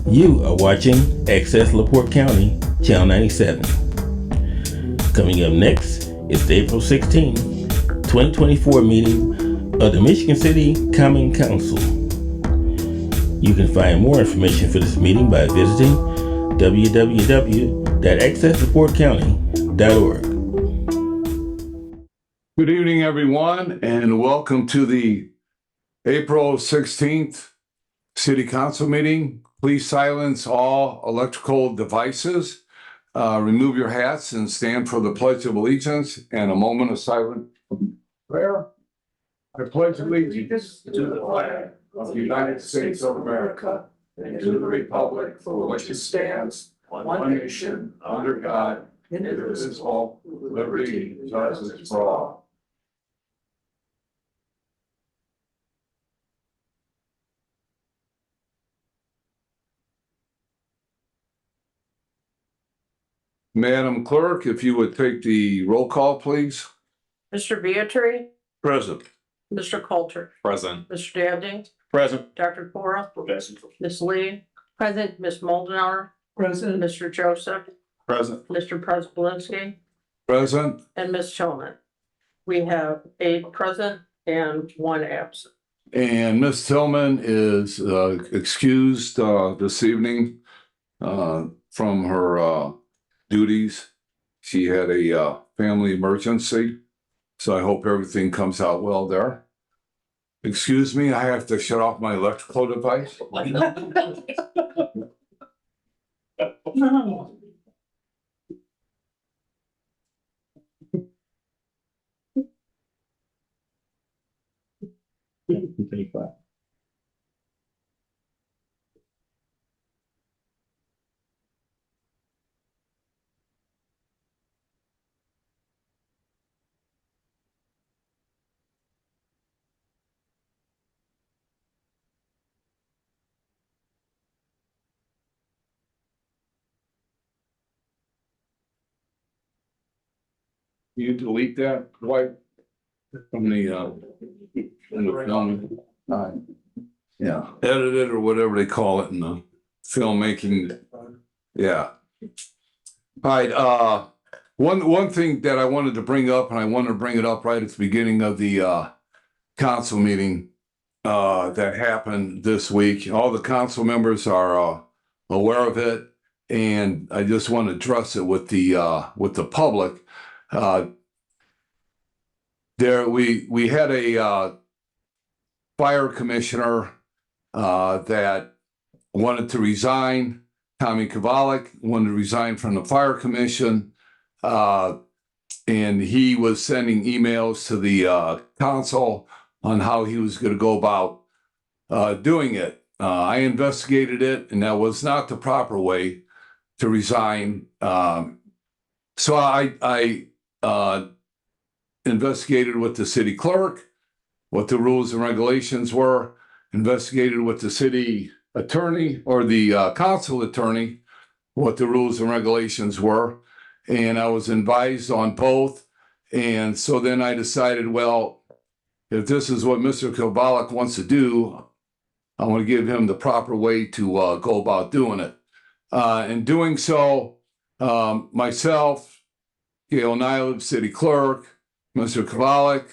You are watching Access LaPorte County, Channel 97. Coming up next is the April 16, 2024 meeting of the Michigan City Common Council. You can find more information for this meeting by visiting www.accesslaportecounty.org. Good evening, everyone, and welcome to the April 16th City Council meeting. Please silence all electrical devices, remove your hats, and stand for the Pledge of Allegiance and a moment of silent prayer. I pledge allegiance to the flag of the United States of America and to the republic for which it stands, one nation, under God, indivisible, with liberty and justice for all. Madam Clerk, if you would take the roll call, please. Mr. Beatrice, Present. Mr. Coulter, Present. Mr. Dabney, Present. Dr. Cora, Present. Ms. Lee, present, Ms. Moldenauer, President. Mr. Joseph, Present. Mr. Prespolinski, Present. and Ms. Tillman. We have 8 present and 1 absent. And Ms. Tillman is excused this evening from her duties. She had a family emergency, so I hope everything comes out well there. Excuse me, I have to shut off my electrical device. You delete that, Dwight, from the film. Yeah, edit it or whatever they call it in the filmmaking. Yeah. All right, one thing that I wanted to bring up, and I wanted to bring it up right at the beginning of the council meeting that happened this week. All the council members are aware of it, and I just want to address it with the public. We had a fire commissioner that wanted to resign. Tommy Kovalik wanted to resign from the fire commission, and he was sending emails to the council on how he was going to go about doing it. I investigated it, and that was not the proper way to resign. So I investigated with the city clerk what the rules and regulations were, investigated with the city attorney or the council attorney what the rules and regulations were, and I was advised on both. And so then I decided, well, if this is what Mr. Kovalik wants to do, I want to give him the proper way to go about doing it. In doing so, myself, Gail Nylib, city clerk, Mr. Kovalik,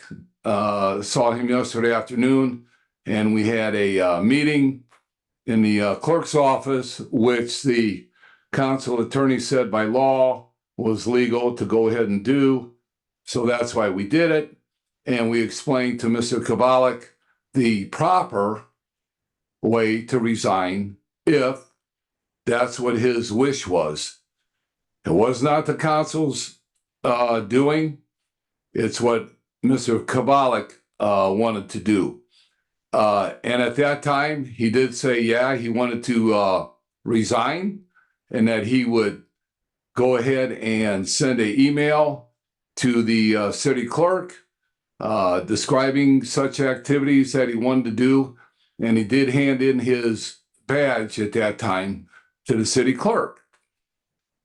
saw him yesterday afternoon, and we had a meeting in the clerk's office, which the council attorney said by law was legal to go ahead and do. So that's why we did it. And we explained to Mr. Kovalik the proper way to resign if that's what his wish was. It was not the council's doing. It's what Mr. Kovalik wanted to do. And at that time, he did say, yeah, he wanted to resign and that he would go ahead and send an email to the city clerk describing such activities that he wanted to do. And he did hand in his badge at that time to the city clerk,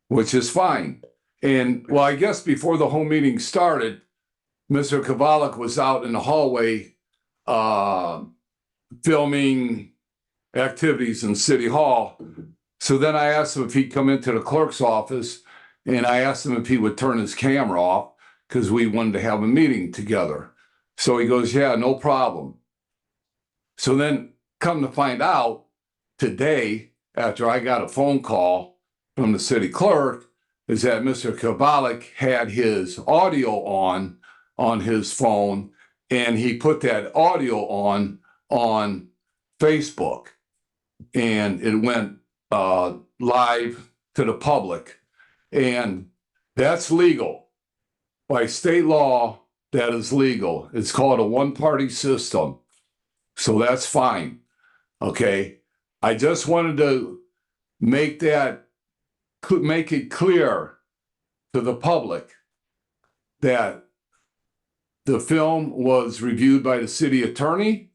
which is fine. And well, I guess before the whole meeting started, Mr. Kovalik was out in the hallway filming activities in City Hall So then I asked him if he'd come into the clerk's office, and I asked him if he would turn his camera off because we wanted to have a meeting together. So he goes, yeah, no problem. So then come to find out today, after I got a phone call from the city clerk, is that Mr. Kovalik had his audio on his phone, and he put that audio on Facebook, and it went live to the public, and that's legal. By state law, that is legal. It's called a one-party system, so that's fine. Okay, I just wanted to make it clear to the public that the film was reviewed by the city attorney,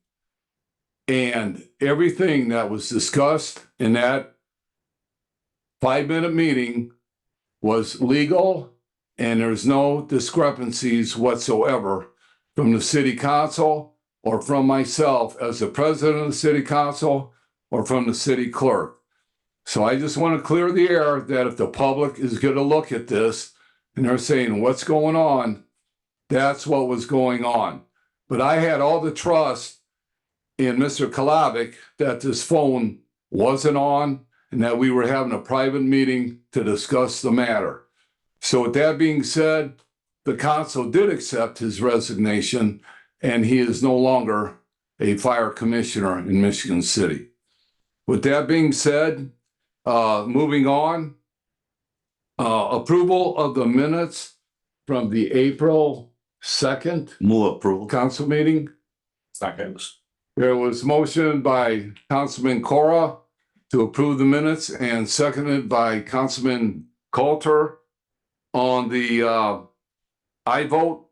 and everything that was discussed in that 5-minute meeting was legal, and there's no discrepancies whatsoever from the city council or from myself as the president of the city council or from the city clerk. So I just want to clear the air that if the public is going to look at this and they're saying, what's going on? That's what was going on. But I had all the trust in Mr. Kovalik that this phone wasn't on and that we were having a private meeting to discuss the matter. So with that being said, the council did accept his resignation, and he is no longer a fire commissioner in Michigan City. With that being said, moving on, approval of the minutes from the April 2nd Move approval. council meeting. Second. There was motion by Councilman Cora to approve the minutes and seconded by Councilman Coulter. On the I vote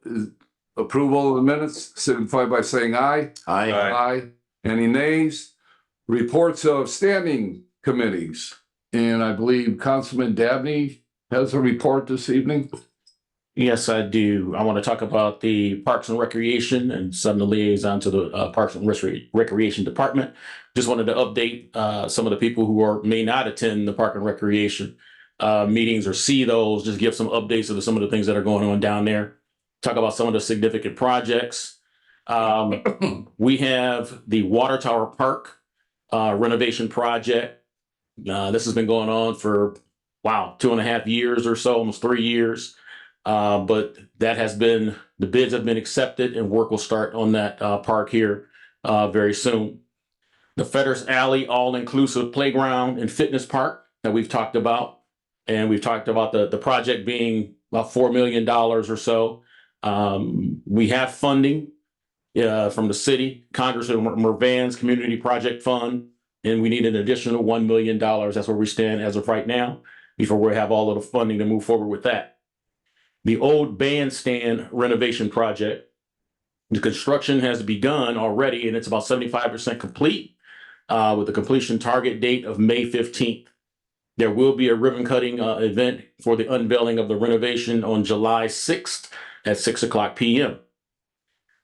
approval of the minutes, signify by saying aye. Aye. Aye. Any nays? Reports of standing committees. And I believe Councilman Dabney has a report this evening. Yes, I do. I want to talk about the Parks and Recreation and send the liaison to the Parks and Recreation Department. Just wanted to update some of the people who may not attend the Park and Recreation meetings or see those, just give some updates of some of the things that are going on down there. Talk about some of the significant projects. We have the Water Tower Park renovation project. This has been going on for, 2.5 years or so, almost 3 years. But that has been, the bids have been accepted and work will start on that park here very soon. The Fetters Alley all-inclusive playground and fitness park that we've talked about. And we've talked about the project being about $4 million or so. We have funding from the city, Congressman Mervan's Community Project Fund, and we need an additional $1 million. That's where we stand as of right now, before we have all of the funding to move forward with that. The old bandstand renovation project, the construction has begun already, and it's about 75% complete with a completion target date of May 15th. There will be a ribbon cutting event for the unveiling of the renovation on July 6th at 6:00 p.m.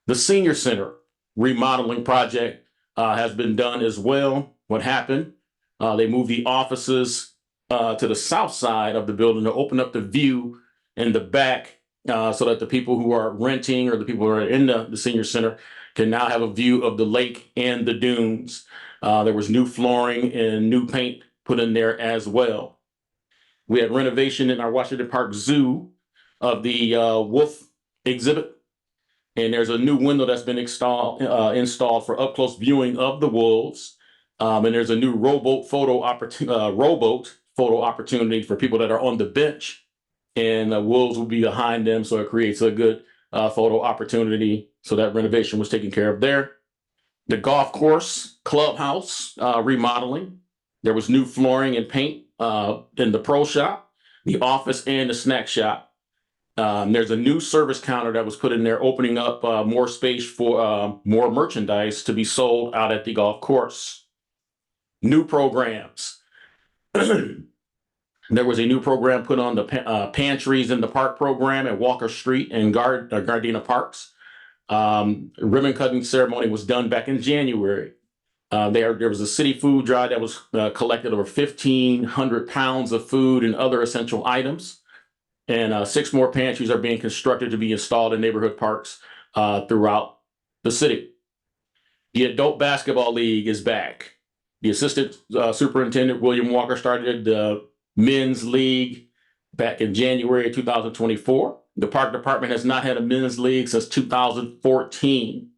The Senior Center remodeling project has been done as well. What happened? They moved the offices to the south side of the building to open up the view in the back so that the people who are renting or the people who are in the Senior Center can now have a view of the lake and the dunes. There was new flooring and new paint put in there as well. We had renovation in our Washington Park Zoo of the wolf exhibit. And there's a new window that's been installed for up close viewing of the wolves. And there's a new rowboat photo opportunity for people that are on the bench, and the wolves will be behind them. So it creates a good photo opportunity. So that renovation was taken care of there. The golf course clubhouse remodeling. There was new flooring and paint in the pro shop, the office, and the snack shop. There's a new service counter that was put in there, opening up more space for more merchandise to be sold out at the golf course. New programs. There was a new program put on the Pantries in the Park program at Walker Street and Gardena Parks. Ribbon cutting ceremony was done back in January. There was a city food drive that was collected over 1,500 pounds of food and other essential items. And 6 more pantries are being constructed to be installed in neighborhood parks throughout the city. The Adult Basketball League is back. The Assistant Superintendent, William Walker, started the Men's League back in January 2024. The Park Department has not had a Men's League since 2014.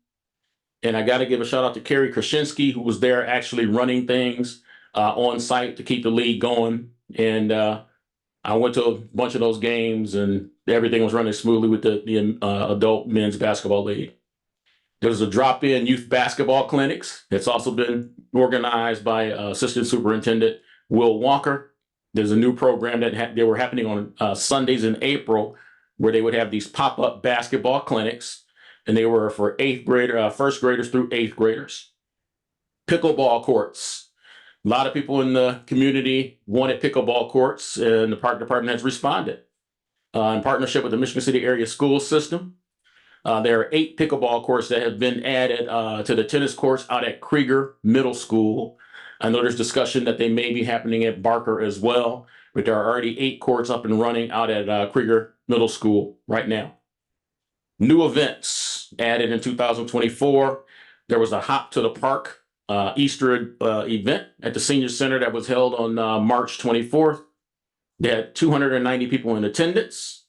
And I got to give a shout out to Kerry Krasinski, who was there actually running things on site to keep the league going. And I went to a bunch of those games and everything was running smoothly with the Adult Men's Basketball League. There's a drop-in youth basketball clinics. It's also been organized by Assistant Superintendent Will Walker. There's a new program that they were happening on Sundays in April where they would have these pop-up basketball clinics. And they were for first graders through 8th graders. Pickleball courts. A lot of people in the community wanted pickleball courts, and the Park Department has responded. In partnership with the Michigan City Area School System, there are 8 pickleball courts that have been added to the tennis courts out at Krieger Middle School. I know there's discussion that they may be happening at Barker as well, but there are already 8 courts up and running out at Krieger Middle School right now. New events added in 2024. There was a Hop to the Park Easter event at the Senior Center that was held on March 24th. They had 290 people in attendance.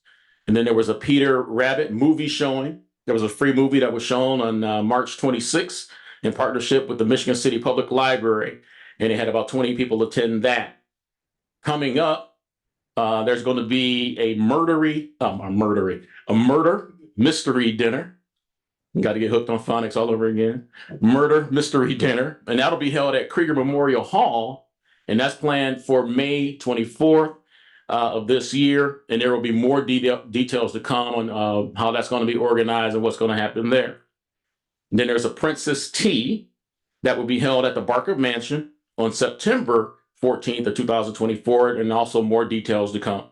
And then there was a Peter Rabbit movie showing. There was a free movie that was shown on March 26th in partnership with the Michigan City Public Library. And it had about 20 people attend that. Coming up, there's going to be a murder mystery dinner. Got to get hooked on phonics all over again. Murder mystery dinner. And that'll be held at Krieger Memorial Hall. And that's planned for May 24th of this year. And there will be more details to come on how that's going to be organized and what's going to happen there. And then there's a Princess Tea that will be held at the Barker Mansion on September 14th of 2024. And also more details to come.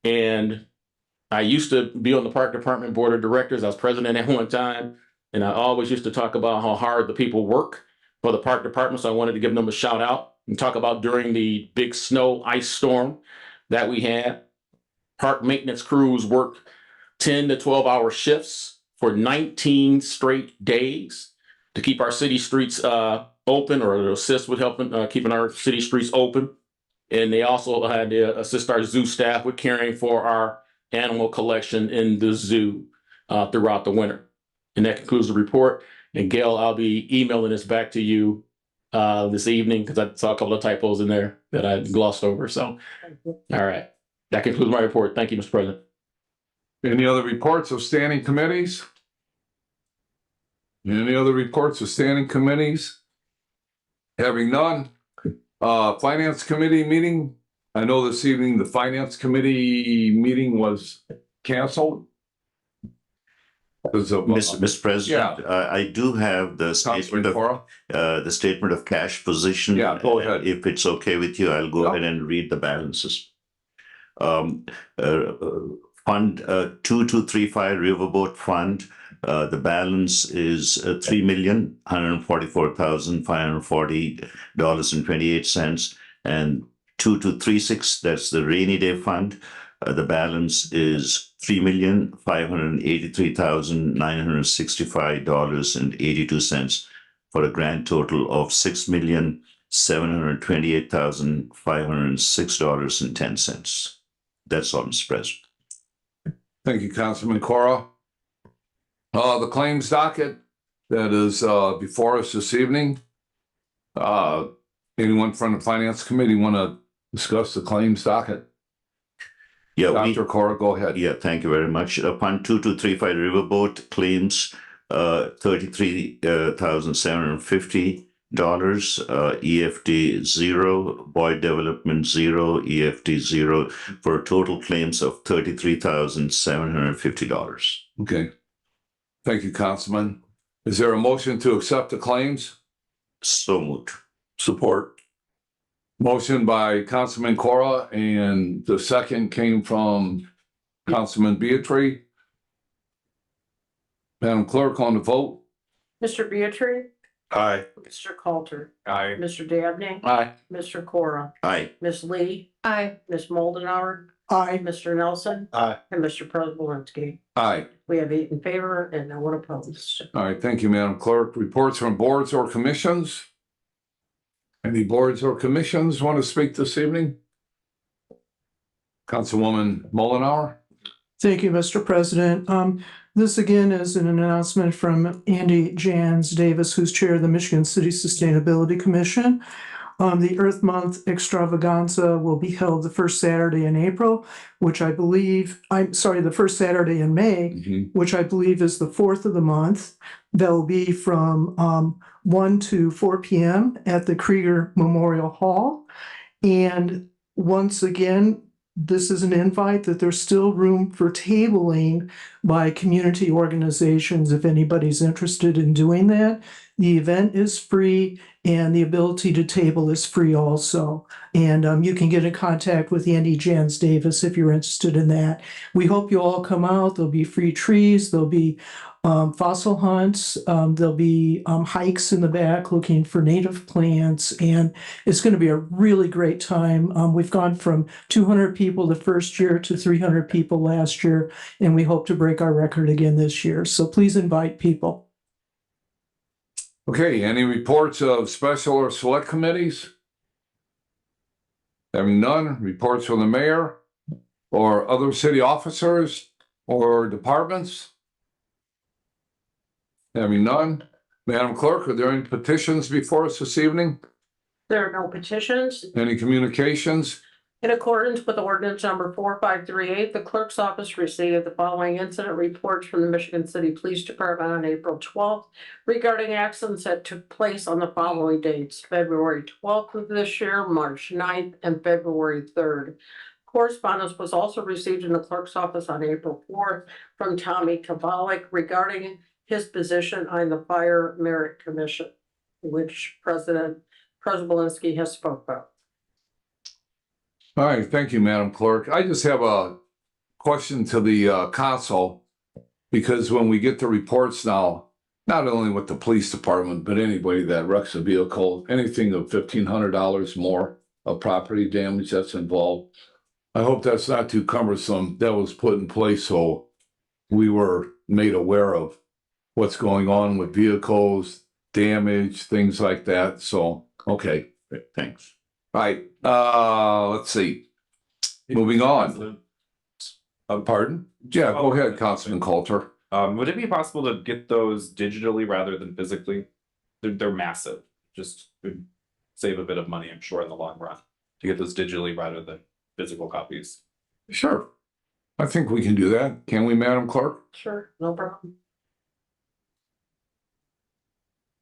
And I used to be on the Park Department Board of Directors. I was president at one time, and I always used to talk about how hard the people work for the Park Department, so I wanted to give them a shout out and talk about during the big snow ice storm that we had. Park maintenance crews worked 10 to 12-hour shifts for 19 straight days to keep our city streets open, or to assist with helping keeping our city streets open. And they also had to assist our zoo staff with caring for our animal collection in the zoo throughout the winter. And that concludes the report. And Gail, I'll be emailing this back to you this evening because I saw a couple of typos in there that I glossed over. So, all right. That concludes my report. Thank you, Mr. President. Any other reports of standing committees? Any other reports of standing committees? Having none. Finance Committee meeting. I know this evening the Finance Committee meeting was canceled. Mr. President, I do have the statement of cash position. Yeah, go ahead. If it's okay with you, I'll go ahead and read the balances. Fund 2235 Riverboat Fund. The balance is $3,144,540.28, and 2236, that's the rainy day fund. The balance is $3,583,965.82 for a grand total of $6,728,506.10. That's all, Mr. President. Thank you, Councilman Cora. The claims docket that is before us this evening. Anyone from the Finance Committee want to discuss the claims docket? Yeah, Dr. Cora, go ahead. Yeah, thank you very much. Fund 2235 Riverboat claims $33,750. EFT 0, Boyd Development 0, EFT 0, for total claims of $33,750. Okay. Thank you, Councilman. Is there a motion to accept the claims? So moved. Support. Motion by Councilman Cora, and the second came from Councilman Beatrice. Madam Clerk, on the vote. Mr. Beatrice, Aye. Mr. Coulter, Aye. Mr. Dabney, Aye. Mr. Cora, Aye. Ms. Lee, Aye. Ms. Moldenauer, Aye. Mr. Nelson, Aye. and Mr. Preselinski. Aye. We have 8 in favor and no one opposed. All right, thank you, Madam Clerk. Reports from boards or commissions? Any boards or commissions want to speak this evening? Councilwoman Mullenhour? Thank you, Mr. President. This again is an announcement from Andy Jans Davis, who's chair of the Michigan City Sustainability Commission. The Earth Month extravaganza will be held the first Saturday in April, the first Saturday in May, which I believe is the 4th of the month. That will be from 1 to 4 p.m. at the Krieger Memorial Hall. And once again, this is an invite that there's still room for tabling by community organizations if anybody's interested in doing that. The event is free and the ability to table is free also. And you can get in contact with Andy Jans Davis if you're interested in that. We hope you all come out. There'll be free trees. There'll be fossil hunts. There'll be hikes in the back looking for native plants. And it's going to be a really great time. We've gone from 200 people the first year to 300 people last year. And we hope to break our record again this year. So please invite people. Okay, any reports of special or select committees? Having none, reports from the mayor or other city officers or departments? Having none, Madam Clerk, are there any petitions before us this evening? There are no petitions. Any communications? In accordance with ordinance number 4538, the clerk's office received the following incident reports from the Michigan City Police Department on April 12th regarding accidents that took place on the following dates: February 12th of this year, March 9th, and February 3rd. Correspondence was also received in the clerk's office on April 4th from Tommy Kovalik regarding his position on the Fire Merit Commission, which President Preselinski has spoke about. All right, thank you, Madam Clerk. I just have a question to the council, because when we get the reports now, not only with the police department, but anybody that wrecks a vehicle, anything of $1,500 more of property damage that's involved, I hope that's not too cumbersome. That was put in place so we were made aware of what's going on with vehicles, damage, things like that. So, okay, Thanks. all right. Let's see. Moving on. Pardon? Yeah, go ahead, Councilman Coulter. Would it be possible to get those digitally rather than physically? They're massive. Just would save a bit of money, I'm sure, in the long run, to get those digitally rather than physical copies. Sure. I think we can do that. Can we, Madam Clerk? Sure, no problem.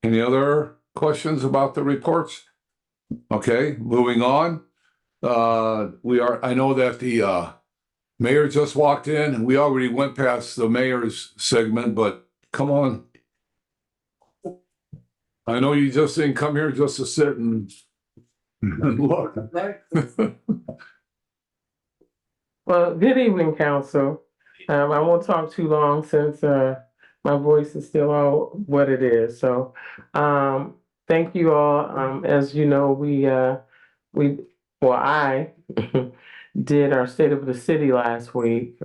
Any other questions about the reports? Okay, moving on. I know that the mayor just walked in and we already went past the mayor's segment, but come on. I know you just didn't come here just to sit and look. Well, good evening, council. I won't talk too long since my voice is still all what it is. So thank you all. As you know, I did our State of the City last week.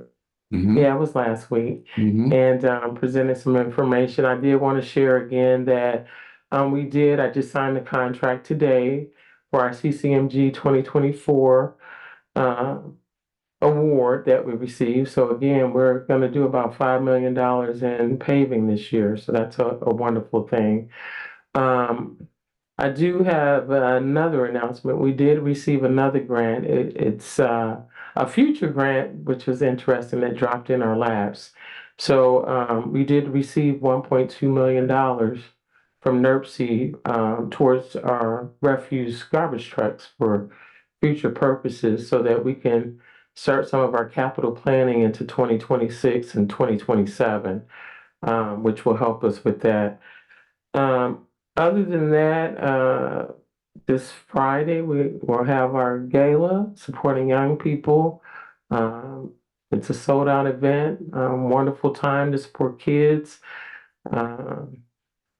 Yeah, it was last week. And presented some information. I did want to share again that I just signed the contract today for our CCMG 2024 award that we received. So again, we're going to do about $5 million in paving this year. So that's a wonderful thing. I do have another announcement. We did receive another grant. It's a future grant, which was interesting, that dropped in our laps. So we did receive $1.2 million from NERC towards our refuse garbage trucks for future purposes, so that we can start some of our capital planning into 2026 and 2027, which will help us with that. Other than that, this Friday we will have our gala supporting young people. It's a sold-out event, wonderful time to support kids.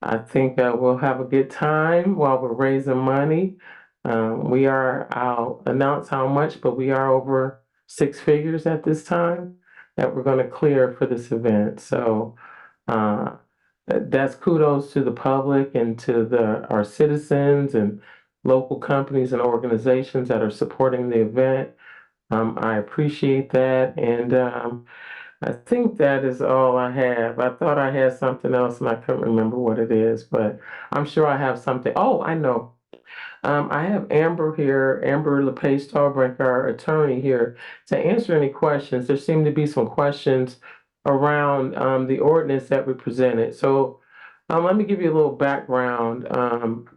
I think we'll have a good time while we're raising money. I'll announce how much, but we are over six figures at this time that we're going to clear for this event. So that's kudos to the public and to our citizens and local companies and organizations that are supporting the event. I appreciate that. And I think that is all I have. I thought I had something else and I couldn't remember what it is, but I'm sure I have something. Oh, I know. I have Amber here, Amber LePage Stallbrink, our attorney here, to answer any questions. There seem to be some questions around the ordinance that we presented. So let me give you a little background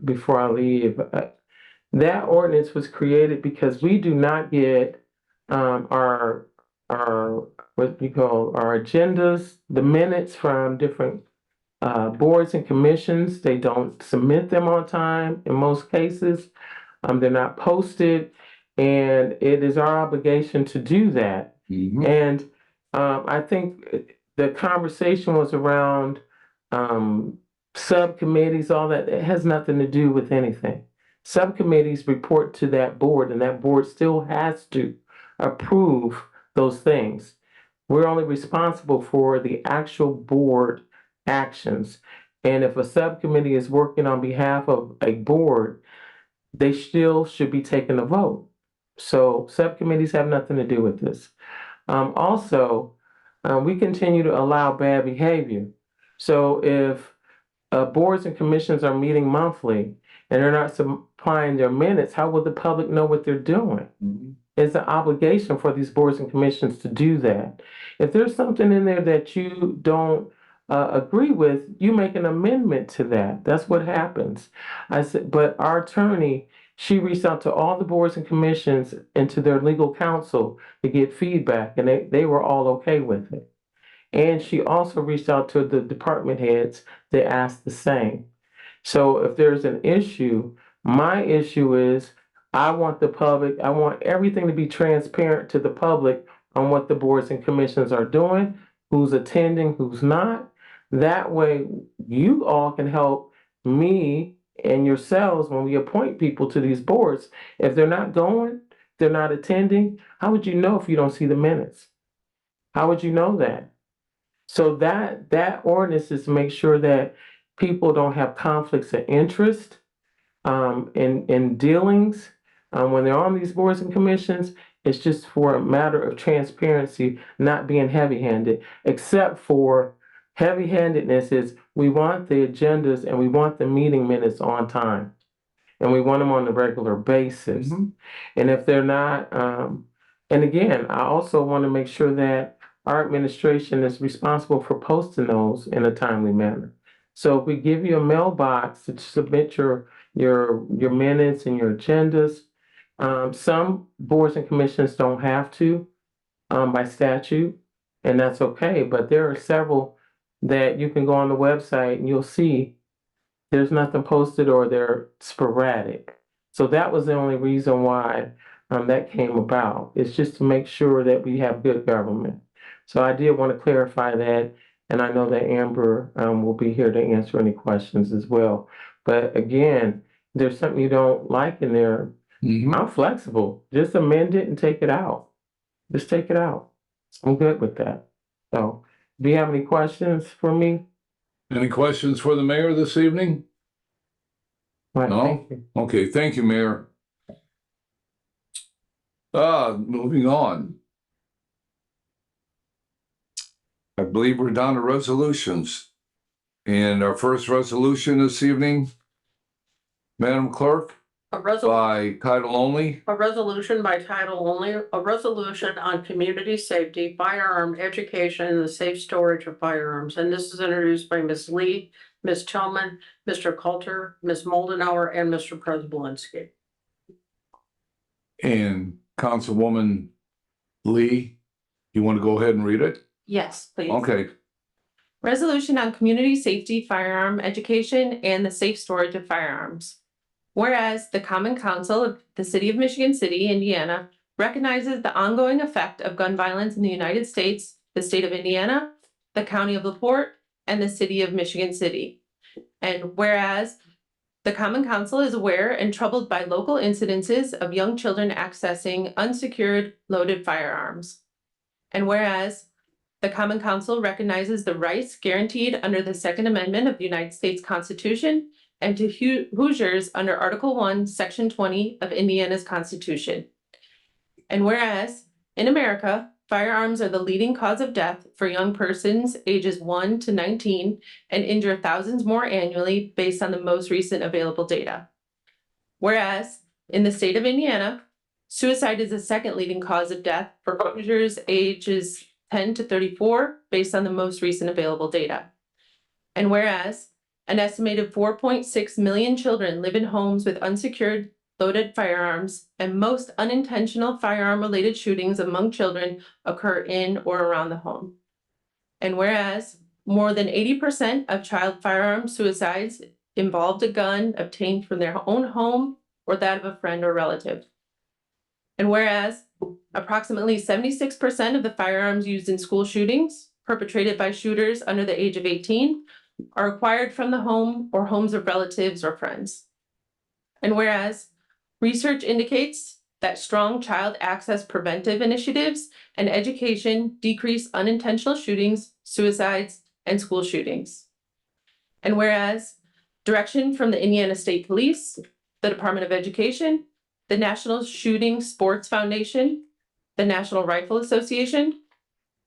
before I leave. That ordinance was created because we do not get our what we call our agendas, the minutes from different boards and commissions. They don't submit them on time in most cases. They're not posted, and it is our obligation to do that. And I think the conversation was around subcommittees, all that. It has nothing to do with anything. Subcommittees report to that board, and that board still has to approve those things. We're only responsible for the actual board actions. And if a subcommittee is working on behalf of a board, they still should be taking a vote. So subcommittees have nothing to do with this. Also, we continue to allow bad behavior. So if boards and commissions are meeting monthly and they're not supplying their minutes, how will the public know what they're doing? It's an obligation for these boards and commissions to do that. If there's something in there that you don't agree with, you make an amendment to that. That's what happens. I said, but our attorney, she reached out to all the boards and commissions and to their legal counsel to get feedback, and they were all okay with it. And she also reached out to the department heads to ask the same. So if there's an issue, my issue is I want everything to be transparent to the public on what the boards and commissions are doing, who's attending, who's not. That way, you all can help me and yourselves when we appoint people to these boards. If they're not going, they're not attending, how would you know if you don't see the minutes? How would you know that? So that ordinance is to make sure that people don't have conflicts of interest in dealings when they're on these boards and commissions. It's just for a matter of transparency, not being heavy-handed, except for heavy-handedness is we want the agendas and we want the meeting minutes on time. And we want them on a regular basis. And if they're not, and again, I also want to make sure that our administration is responsible for posting those in a timely manner. So if we give you a mailbox to submit your minutes and your agendas, some boards and commissions don't have to by statute, and that's okay. But there are several that you can go on the website and you'll see there's nothing posted or they're sporadic. So that was the only reason why that came about. It's just to make sure that we have good government. So I did want to clarify that, and I know that Amber will be here to answer any questions as well. But again, if there's something you don't like in there, I'm flexible. Just amend it and take it out. Just take it out. I'm good with that. So, do you have any questions for me? Any questions for the mayor this evening? Right, No? thank you. Okay, thank you, Mayor. Moving on. I believe we're down to resolutions. And our first resolution this evening, Madam Clerk, by title only. A resolution by title only, a resolution on community safety, firearm education, and the safe storage of firearms. And this is introduced by Ms. Lee, Ms. Tillman, Mr. Coulter, Ms. Moldenauer, and Mr. Prespolinski. And Councilwoman Lee, you want to go ahead and read it? Yes, please. Okay. Resolution on community safety, firearm education, and the safe storage of firearms. Whereas the Common Council of the City of Michigan City, Indiana, recognizes the ongoing effect of gun violence in the United States, the state of Indiana, the county of LaPorte, and the city of Michigan City. And whereas the Common Council is aware and troubled by local incidences of young children accessing unsecured loaded firearms. And whereas the Common Council recognizes the rights guaranteed under the Second Amendment of the United States Constitution and to Hoosiers under Article 1, Section 20 of Indiana's Constitution. And whereas in America, firearms are the leading cause of death for young persons ages 1 to 19 and injure thousands more annually based on the most recent available data. Whereas in the state of Indiana, suicide is the second leading cause of death for Hoosiers ages 10 to 34 based on the most recent available data. And whereas an estimated 4.6 million children live in homes with unsecured loaded firearms, and most unintentional firearm-related shootings among children occur in or around the home. And whereas more than 80% of child firearm suicides involved a gun obtained from their own home or that of a friend or relative. And whereas approximately 76% of the firearms used in school shootings perpetrated by shooters under the age of 18 are acquired from the home or homes of relatives or friends. And whereas research indicates that strong child access preventive initiatives and education decrease unintentional shootings, suicides, and school shootings. And whereas direction from the Indiana State Police, the Department of Education, the National Shooting Sports Foundation, the National Rifle Association,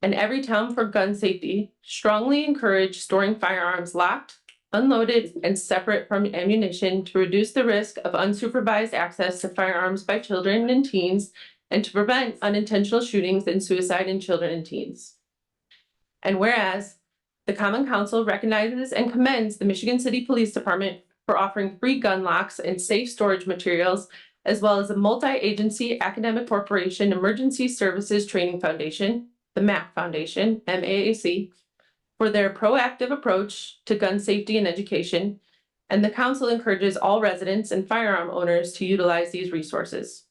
and Every Town for Gun Safety strongly encourage storing firearms locked, unloaded, and separate from ammunition to reduce the risk of unsupervised access to firearms by children and teens and to prevent unintentional shootings and suicide in children and teens. And whereas the Common Council recognizes and commends the Michigan City Police Department for offering free gun locks and safe storage materials, as well as a multi-agency academic corporation emergency services training foundation, the MAC Foundation, MAAC, for their proactive approach to gun safety and education, and the council encourages all residents and firearm owners to utilize these resources.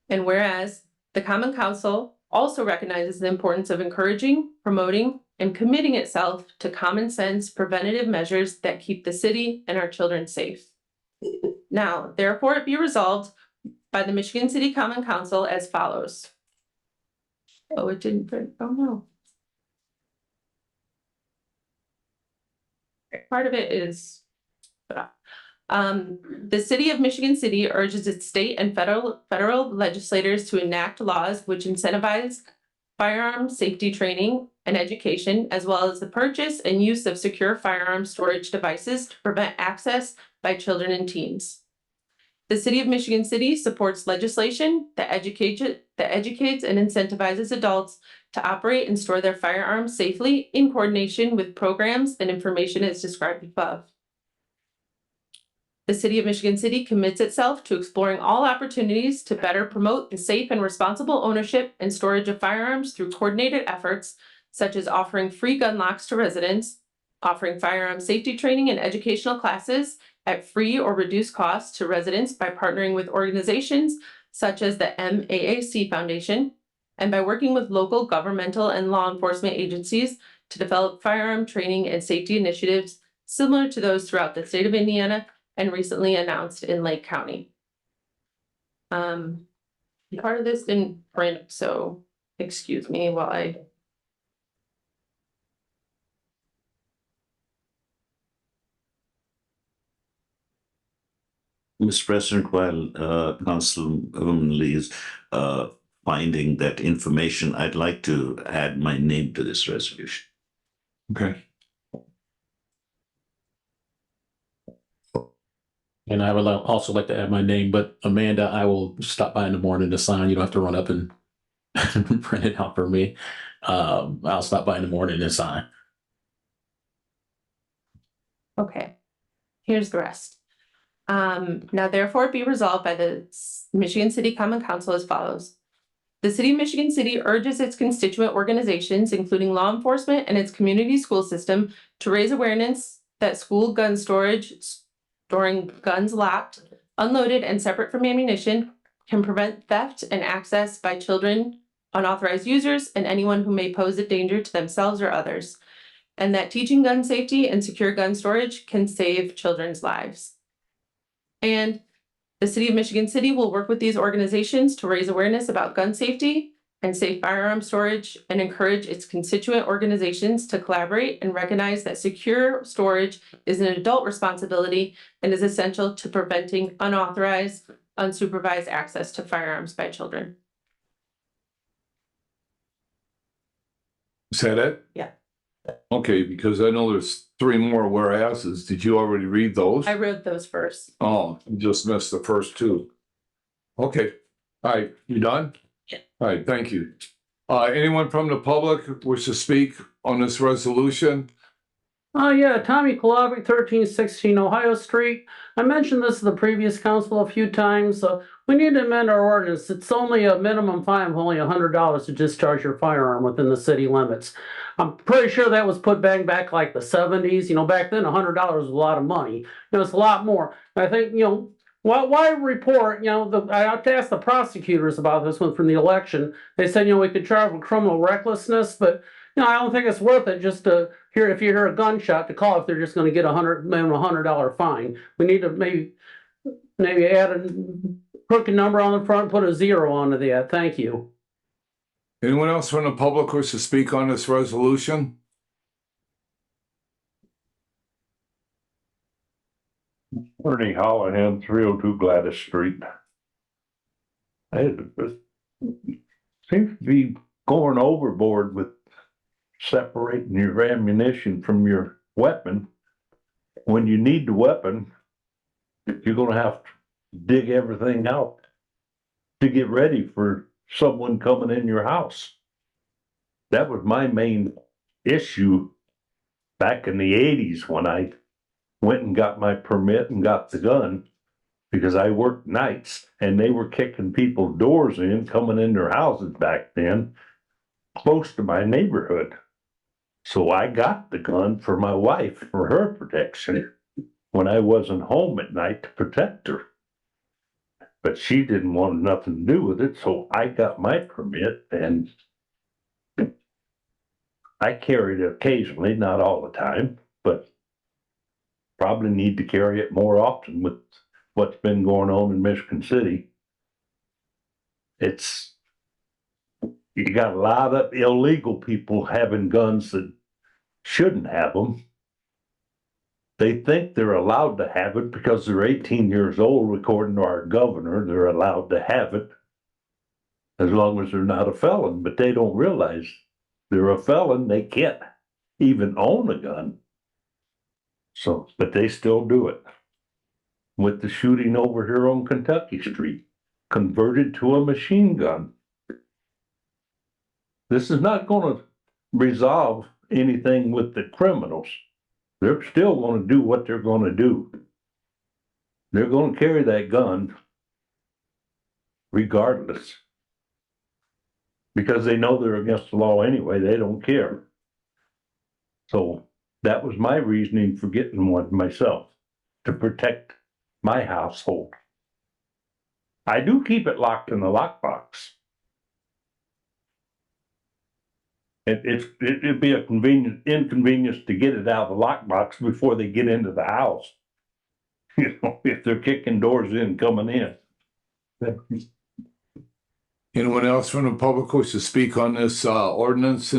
And whereas the Common Council also recognizes the importance of encouraging, promoting, and committing itself to common sense preventative measures that keep the city and our children safe. Now, therefore, it be resolved by the Michigan City Common Council as follows. Oh, it didn't print. Oh, no. Part of it is, the city of Michigan City urges its state and federal legislators to enact laws which incentivize firearm safety training and education, as well as the purchase and use of secure firearm storage devices to prevent access by children and teens. The city of Michigan City supports legislation that educates and incentivizes adults to operate and store their firearms safely in coordination with programs and information as described above. The city of Michigan City commits itself to exploring all opportunities to better promote the safe and responsible ownership and storage of firearms through coordinated efforts, such as offering free gun locks to residents, offering firearm safety training and educational classes at free or reduced cost to residents by partnering with organizations such as the MAAC Foundation, and by working with local governmental and law enforcement agencies to develop firearm training and safety initiatives similar to those throughout the state of Indiana and recently announced in Lake County. Part of this didn't print, so excuse me while I... Mr. President, while Councilwoman Lee is finding that information, I'd like to add my name to this resolution. Okay. And I would also like to add my name, but Amanda, I will stop by in the morning to sign. You don't have to run up and print it out for me. I'll stop by in the morning and sign. Okay, here's the rest. Now therefore be resolved by the Michigan City Common Council as follows. The City of Michigan City urges its constituent organizations, including law enforcement and its community school system, to raise awareness that school gun storage, storing guns locked, unloaded, and separate from ammunition can prevent theft and access by children, unauthorized users, and anyone who may pose a danger to themselves or others. and that teaching gun safety and secure gun storage can save children's lives. And the City of Michigan City will work with these organizations to raise awareness about gun safety and safe firearm storage and encourage its constituent organizations to collaborate and recognize that secure storage is an adult responsibility and is essential to preventing unauthorized, unsupervised access to firearms by children. Is that it? Yeah. Okay, because I know there's 3 more whereases. Did you already read those? I wrote those first. Oh, you just missed the first 2. Okay, all right, you done? Yeah. All right, thank you. Anyone from the public wish to speak on this resolution? Yeah, Tommy Calabi, 1316 Ohio Street. I mentioned this to the previous council a few times. We need to amend our ordinance. It's only a minimum fine of only $100 to discharge your firearm within the city limits. I'm pretty sure that was put back like the 70s. You know, back then $100 was a lot of money. It's a lot more. I think, why report, I have to ask the prosecutors about this one from the election. They said, we could charge with criminal recklessness, but I don't think it's worth it just to hear, if you hear a gunshot, to call if they're just going to get minimum $100 fine. We need to maybe add a crooked number on the front, put a 0 onto that. Thank you. Anyone else from the public wish to speak on this resolution? Ernie Hollahan, 302 Gladys Street. It seems to be going overboard with separating your ammunition from your weapon. When you need the weapon, you're going to have to dig everything out to get ready for someone coming in your house. That was my main issue back in the 80s when I went and got my permit and got the gun, because I worked nights and they were kicking people's doors in, coming in their houses back then, close to my neighborhood. So I got the gun for my wife, for her protection, when I wasn't home at night to protect her. But she didn't want nothing to do with it, so I got my permit, and I carried it occasionally, not all the time, but probably need to carry it more often with what's been going on in Michigan City. You got a lot of illegal people having guns that shouldn't have them. They think they're allowed to have it because they're 18 years old, according to our governor. They're allowed to have it as long as they're not a felon, but they don't realize they're a felon. They can't even own a gun. So, but they still do it. With the shooting over here on Kentucky Street, converted to a machine gun. This is not going to resolve anything with the criminals. They're still going to do what they're going to do. They're going to carry that gun regardless. Because they know they're against the law anyway, they don't care. So that was my reasoning for getting one myself, to protect my household. I do keep it locked in the lockbox. It'd be a inconvenience to get it out of the lockbox before they get into the house. If they're kicking doors in, coming in. Anyone else from the public wish to speak on this ordinance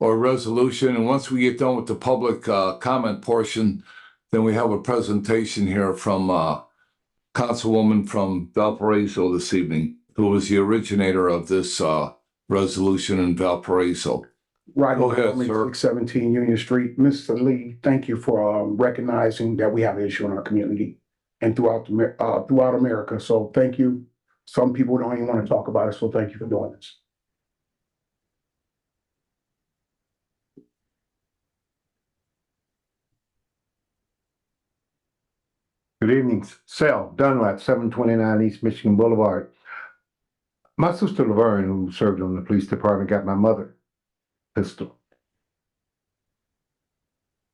or resolution? And once we get done with the public comment portion, then we have a presentation here from Councilwoman from Valparaiso this evening, who was the originator of this resolution in Valparaiso. Right. Go ahead, sir. 617 Union Street. Mr. Lee, thank you for recognizing that we have an issue in our community and throughout America. So thank you. Some people don't even want to talk about it, so thank you for doing this. Good evening. Sal Dunlap, 729 East Michigan Boulevard. My sister Laverne, who served on the police department, got my mother a pistol.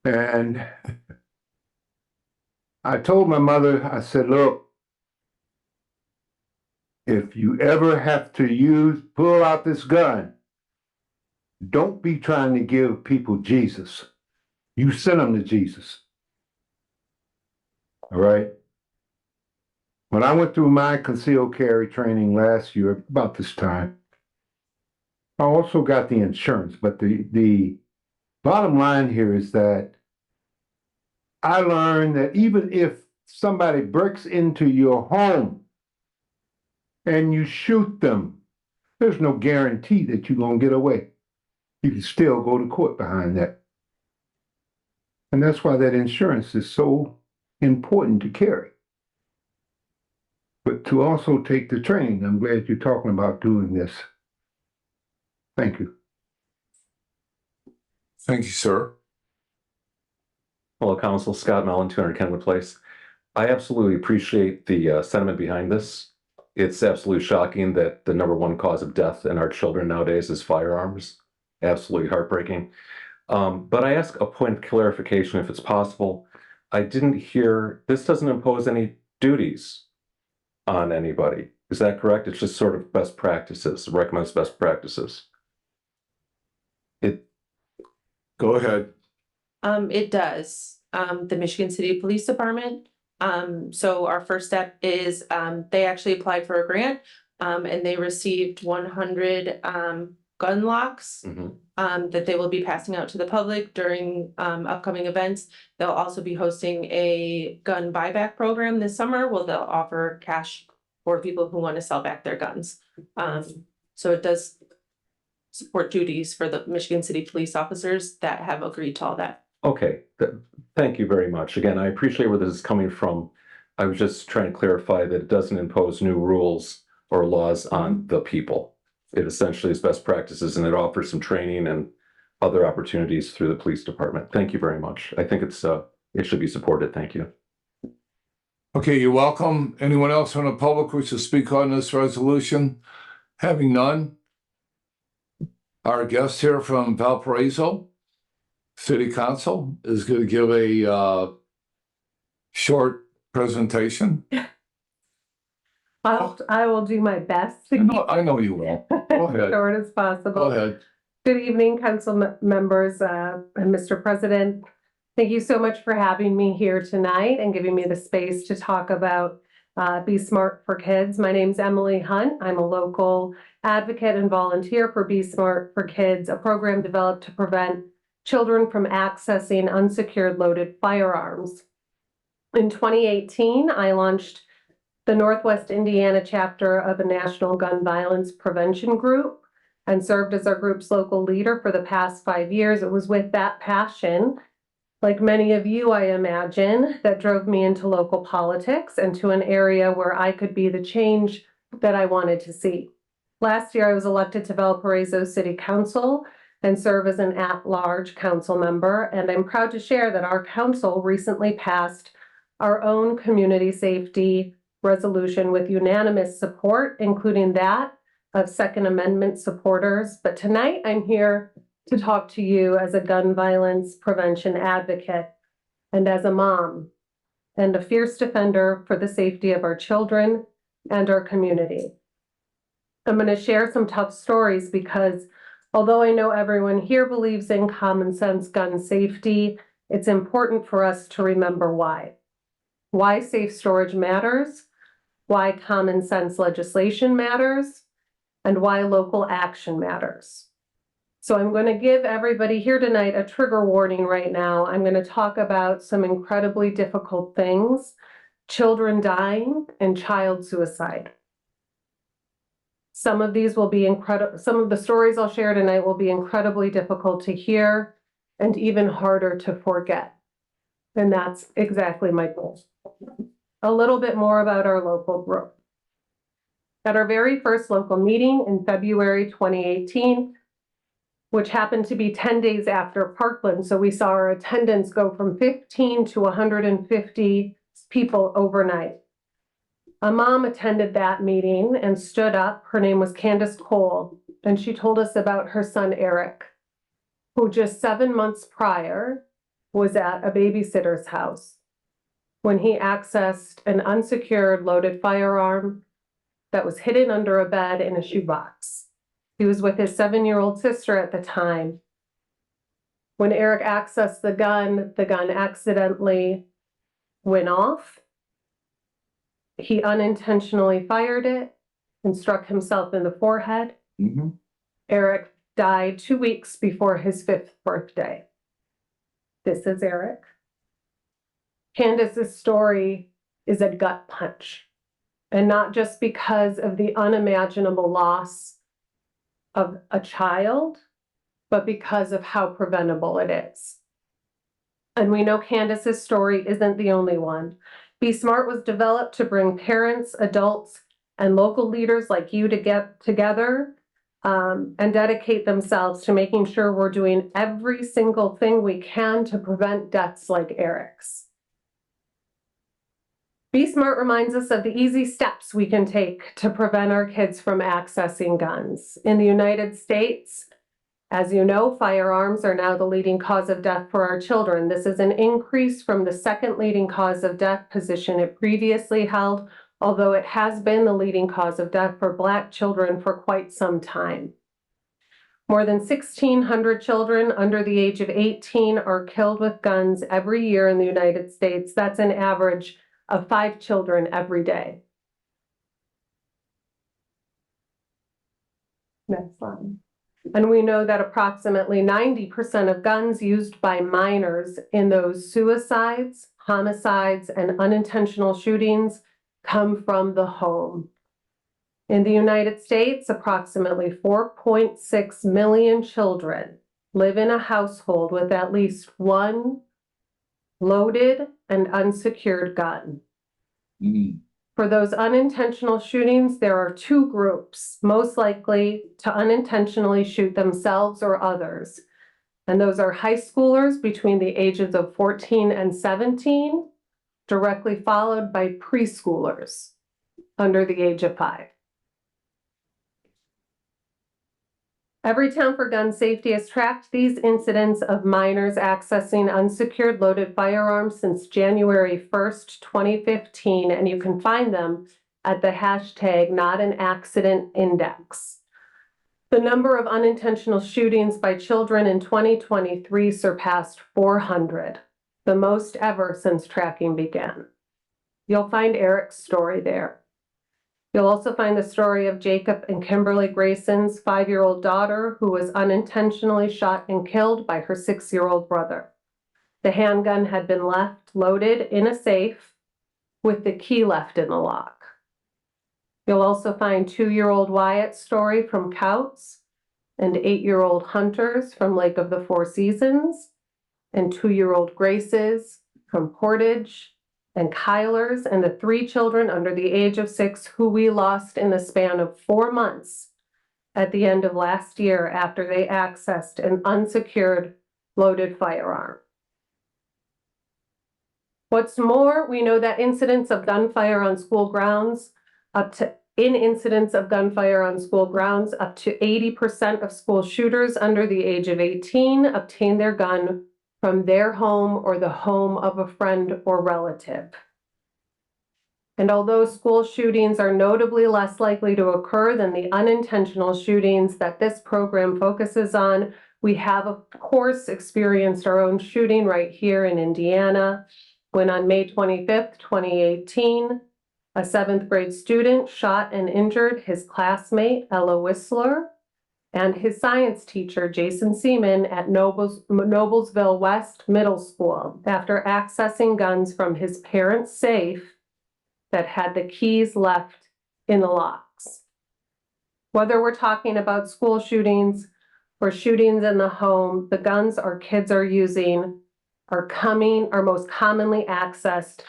And I told my mother, I said, look, if you ever have to pull out this gun, don't be trying to give people Jesus. You send them to Jesus. All right? When I went through my concealed carry training last year, about this time, I also got the insurance, but the bottom line here is that I learned that even if somebody breaks into your home and you shoot them, there's no guarantee that you're going to get away. You can still go to court behind that. And that's why that insurance is so important to carry. But to also take the training, I'm glad you're talking about doing this. Thank you. Thank you, sir. Hello, Council. Scott Mellon, 200 Kenwood Place. I absolutely appreciate the sentiment behind this. It's absolutely shocking that the #1 cause of death in our children nowadays is firearms. Absolutely heartbreaking. But I ask a point of clarification if it's possible. I didn't hear, this doesn't impose any duties on anybody. Is that correct? It's just sort of best practices, recommends best practices. Go ahead. It does. The Michigan City Police Department. So our first step is, they actually applied for a grant, and they received 100, gun locks, that they will be passing out to the public during, upcoming events. They'll also be hosting a gun buyback program this summer where they'll offer cash for people who want to sell back their guns. So it does support duties for the Michigan City police officers that have agreed to all that. Okay, thank you very much. Again, I appreciate where this is coming from. I was just trying to clarify that it doesn't impose new rules or laws on the people. It essentially is best practices, and it offers some training and other opportunities through the police department. Thank you very much. I think it's it should be supported. Thank you. Okay, you're welcome. Anyone else from the public wish to speak on this resolution? Having none, our guest here from Valparaiso City Council is going to give a short presentation. I will do my best to I know you will. Go ahead. short as possible. Go ahead. Good evening, council members, and Mr. President. Thank you so much for having me here tonight and giving me the space to talk about Be Smart for Kids. My name's Emily Hunt. I'm a local advocate and volunteer for Be Smart for Kids, a program developed to prevent children from accessing unsecured loaded firearms. In 2018, I launched the Northwest Indiana chapter of the National Gun Violence Prevention Group and served as our group's local leader for the past 5 years. It was with that passion, like many of you, I imagine, that drove me into local politics and to an area where I could be the change that I wanted to see. Last year, I was elected to Valparaiso City Council and serve as an at-large council member, and I'm proud to share that our council recently passed our own community safety resolution with unanimous support, including that of Second Amendment supporters. But tonight I'm here to talk to you as a gun violence prevention advocate and as a mom and a fierce defender for the safety of our children and our community. I'm going to share some tough stories because although I know everyone here believes in common sense gun safety, it's important for us to remember why. Why safe storage matters, why common sense legislation matters, and why local action matters. So I'm going to give everybody here tonight a trigger warning right now. I'm going to talk about some incredibly difficult things, children dying and child suicide. Some of these will be incredible. Some of the stories I'll share tonight will be incredibly difficult to hear and even harder to forget. And that's exactly my goal. A little bit more about our local group. At our very first local meeting in February 2018, which happened to be 10 days after Parkland, so we saw our attendance go from 15 to 150 people overnight. A mom attended that meeting and stood up. Her name was Candace Cole, and she told us about her son Eric, who just 7 months prior was at a babysitter's house when he accessed an unsecured loaded firearm that was hidden under a bed in a shoebox. He was with his 7-year-old sister at the time. When Eric accessed the gun accidentally went off. He unintentionally fired it and struck himself in the forehead. Eric died 2 weeks before his 5th birthday. This is Eric. Candace's story is a gut punch, and not just because of the unimaginable loss of a child, but because of how preventable it is. And we know Candace's story isn't the only one. Be Smart was developed to bring parents, adults, and local leaders like you to get together and dedicate themselves to making sure we're doing every single thing we can to prevent deaths like Eric's. Be Smart reminds us of the easy steps we can take to prevent our kids from accessing guns. In the United States, as you know, firearms are now the leading cause of death for our children. This is an increase from the second leading cause of death position it previously held, although it has been the leading cause of death for Black children for quite some time. More than 1,600 children under the age of 18 are killed with guns every year in the United States. That's an average of 5 children every day. Next slide. And we know that approximately 90% of guns used by minors in those suicides, homicides, and unintentional shootings come from the home. In the United States, approximately 4.6 million children live in a household with at least one loaded and unsecured gun. For those unintentional shootings, there are 2 groups most likely to unintentionally shoot themselves or others. And those are high schoolers between the ages of 14 and 17, directly followed by preschoolers under the age of 5. Everytown for Gun Safety has tracked these incidents of minors accessing unsecured loaded firearms since January 1st, 2015, and you can find them at the hashtag #NotAnAccidentIndex. The number of unintentional shootings by children in 2023 surpassed 400, the most ever since tracking began. You'll find Eric's story there. You'll also find the story of Jacob and Kimberly Grayson's 5-year-old daughter who was unintentionally shot and killed by her 6-year-old brother. The handgun had been left loaded in a safe with the key left in the lock. You'll also find 2-year-old Wyatt's story from Couts and 8-year-old Hunter's from Lake of the Four Seasons and 2-year-old Grace's from Portage, and Kyler's and the 3 children under the age of 6 who we lost in the span of 4 months at the end of last year after they accessed an unsecured loaded firearm. What's more, we know that incidents of gunfire on school grounds up to 80% of school shooters under the age of 18 obtain their gun from their home or the home of a friend or relative. And although school shootings are notably less likely to occur than the unintentional shootings that this program focuses on, we have, of course, experienced our own shooting right here in Indiana, when on May 25th, 2018, a 7th grade student shot and injured his classmate, Ella Whistler, and his science teacher, Jason Seaman, at Noblesville West Middle School after accessing guns from his parents' safe that had the keys left in the locks. Whether we're talking about school shootings or shootings in the home, the guns our kids are using are most commonly accessed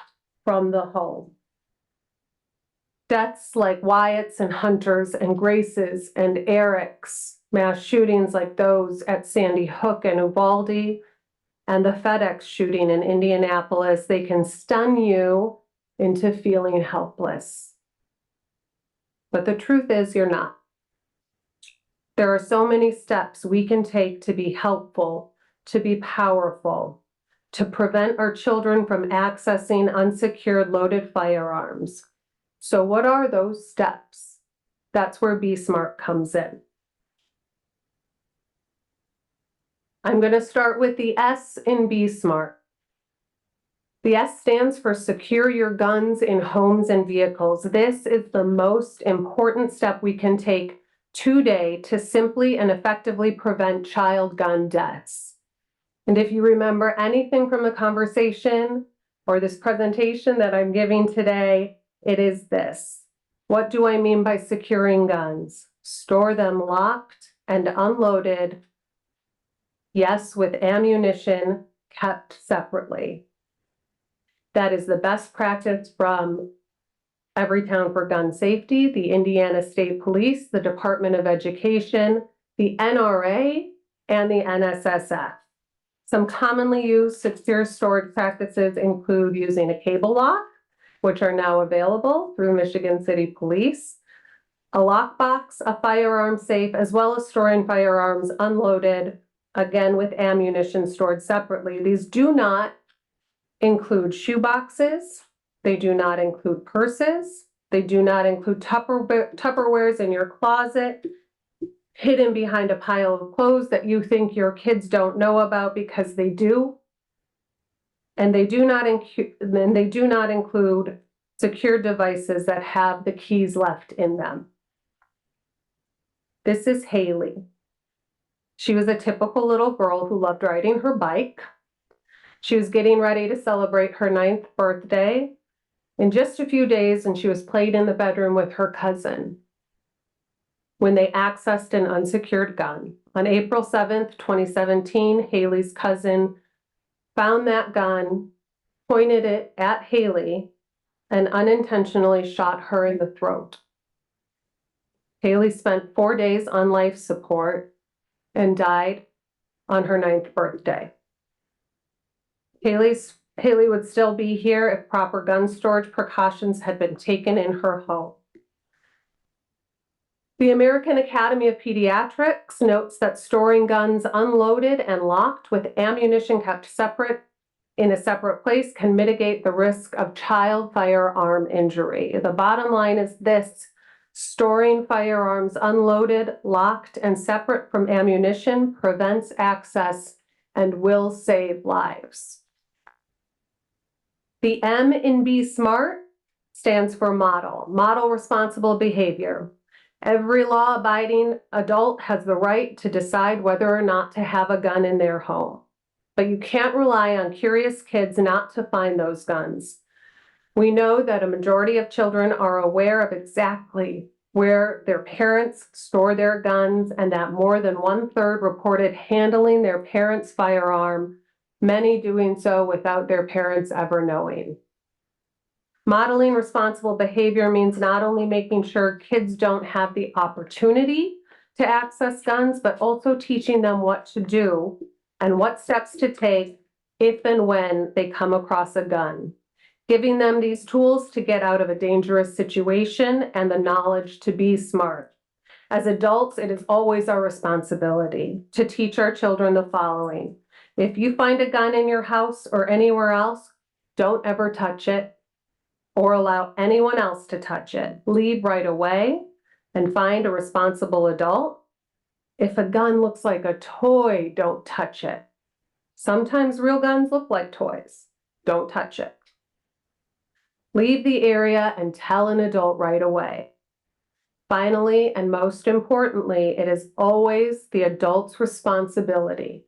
from the home. Deaths like Wyatt's and Hunter's and Grace's and Eric's, mass shootings like those at Sandy Hook and Uvalde, and the FedEx shooting in Indianapolis, they can stun you into feeling helpless. But the truth is, you're not. There are so many steps we can take to be helpful, to be powerful, to prevent our children from accessing unsecured loaded firearms. So what are those steps? That's where Be Smart comes in. I'm going to start with the S in Be Smart. The S stands for Secure Your Guns in Homes and Vehicles. This is the most important step we can take today to simply and effectively prevent child gun deaths. And if you remember anything from the conversation or this presentation that I'm giving today, it is this. What do I mean by securing guns? Store them locked and unloaded, yes, with ammunition kept separately. That is the best practice from Everytown for Gun Safety, the Indiana State Police, the Department of Education, the NRA, and the NSSF. Some commonly used secure storage practices include using a cable lock, which are now available through Michigan City Police, a lockbox, a firearm safe, as well as storing firearms unloaded, again with ammunition stored separately. These do not include shoe boxes. They do not include purses. They do not include Tupperwares in your closet, hidden behind a pile of clothes that you think your kids don't know about because they do. And they do not include secure devices that have the keys left in them. This is Haley. She was a typical little girl who loved riding her bike. She was getting ready to celebrate her 9th birthday in just a few days, and she was playing in the bedroom with her cousin when they accessed an unsecured gun. On April 7th, 2017, Haley's cousin found that gun, pointed it at Haley, and unintentionally shot her in the throat. Haley spent 4 days on life support and died on her 9th birthday. Haley would still be here if proper gun storage precautions had been taken in her home. The American Academy of Pediatrics notes that storing guns unloaded and locked with ammunition kept separate in a separate place can mitigate the risk of child firearm injury. The bottom line is this: storing firearms unloaded, locked, and separate from ammunition prevents access and will save lives. The M in Be Smart stands for model responsible behavior. Every law-abiding adult has the right to decide whether or not to have a gun in their home. But you can't rely on curious kids not to find those guns. We know that a majority of children are aware of exactly where their parents store their guns, and that more than 1/3 reported handling their parents' firearm, many doing so without their parents ever knowing. Modeling responsible behavior means not only making sure kids don't have the opportunity to access guns, but also teaching them what to do and what steps to take if and when they come across a gun. Giving them these tools to get out of a dangerous situation and the knowledge to be smart. As adults, it is always our responsibility to teach our children the following. If you find a gun in your house or anywhere else, don't ever touch it or allow anyone else to touch it. Leave right away and find a responsible adult. If a gun looks like a toy, don't touch it. Sometimes real guns look like toys. Don't touch it. Leave the area and tell an adult right away. Finally, and most importantly, it is always the adult's responsibility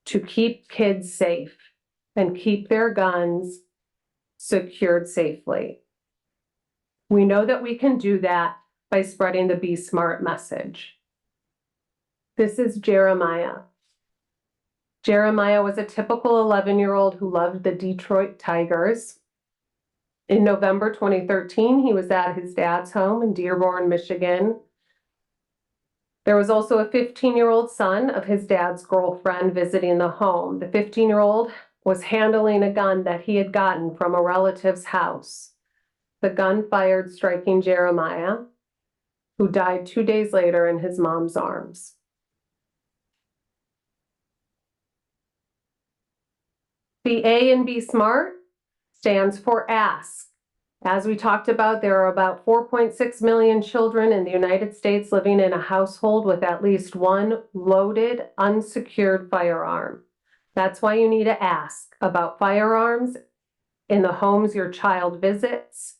to keep kids safe and keep their guns secured safely. We know that we can do that by spreading the Be Smart message. This is Jeremiah. Jeremiah was a typical 11-year-old who loved the Detroit Tigers. In November 2013, he was at his dad's home in Dearborn, Michigan. There was also a 15-year-old son of his dad's girlfriend visiting the home. The 15-year-old was handling a gun that he had gotten from a relative's house. The gun fired, striking Jeremiah, who died 2 days later in his mom's arms. The A in Be Smart stands for ask. As we talked about, there are about 4.6 million children in the United States living in a household with at least one loaded, unsecured firearm. That's why you need to ask about firearms in the homes your child visits,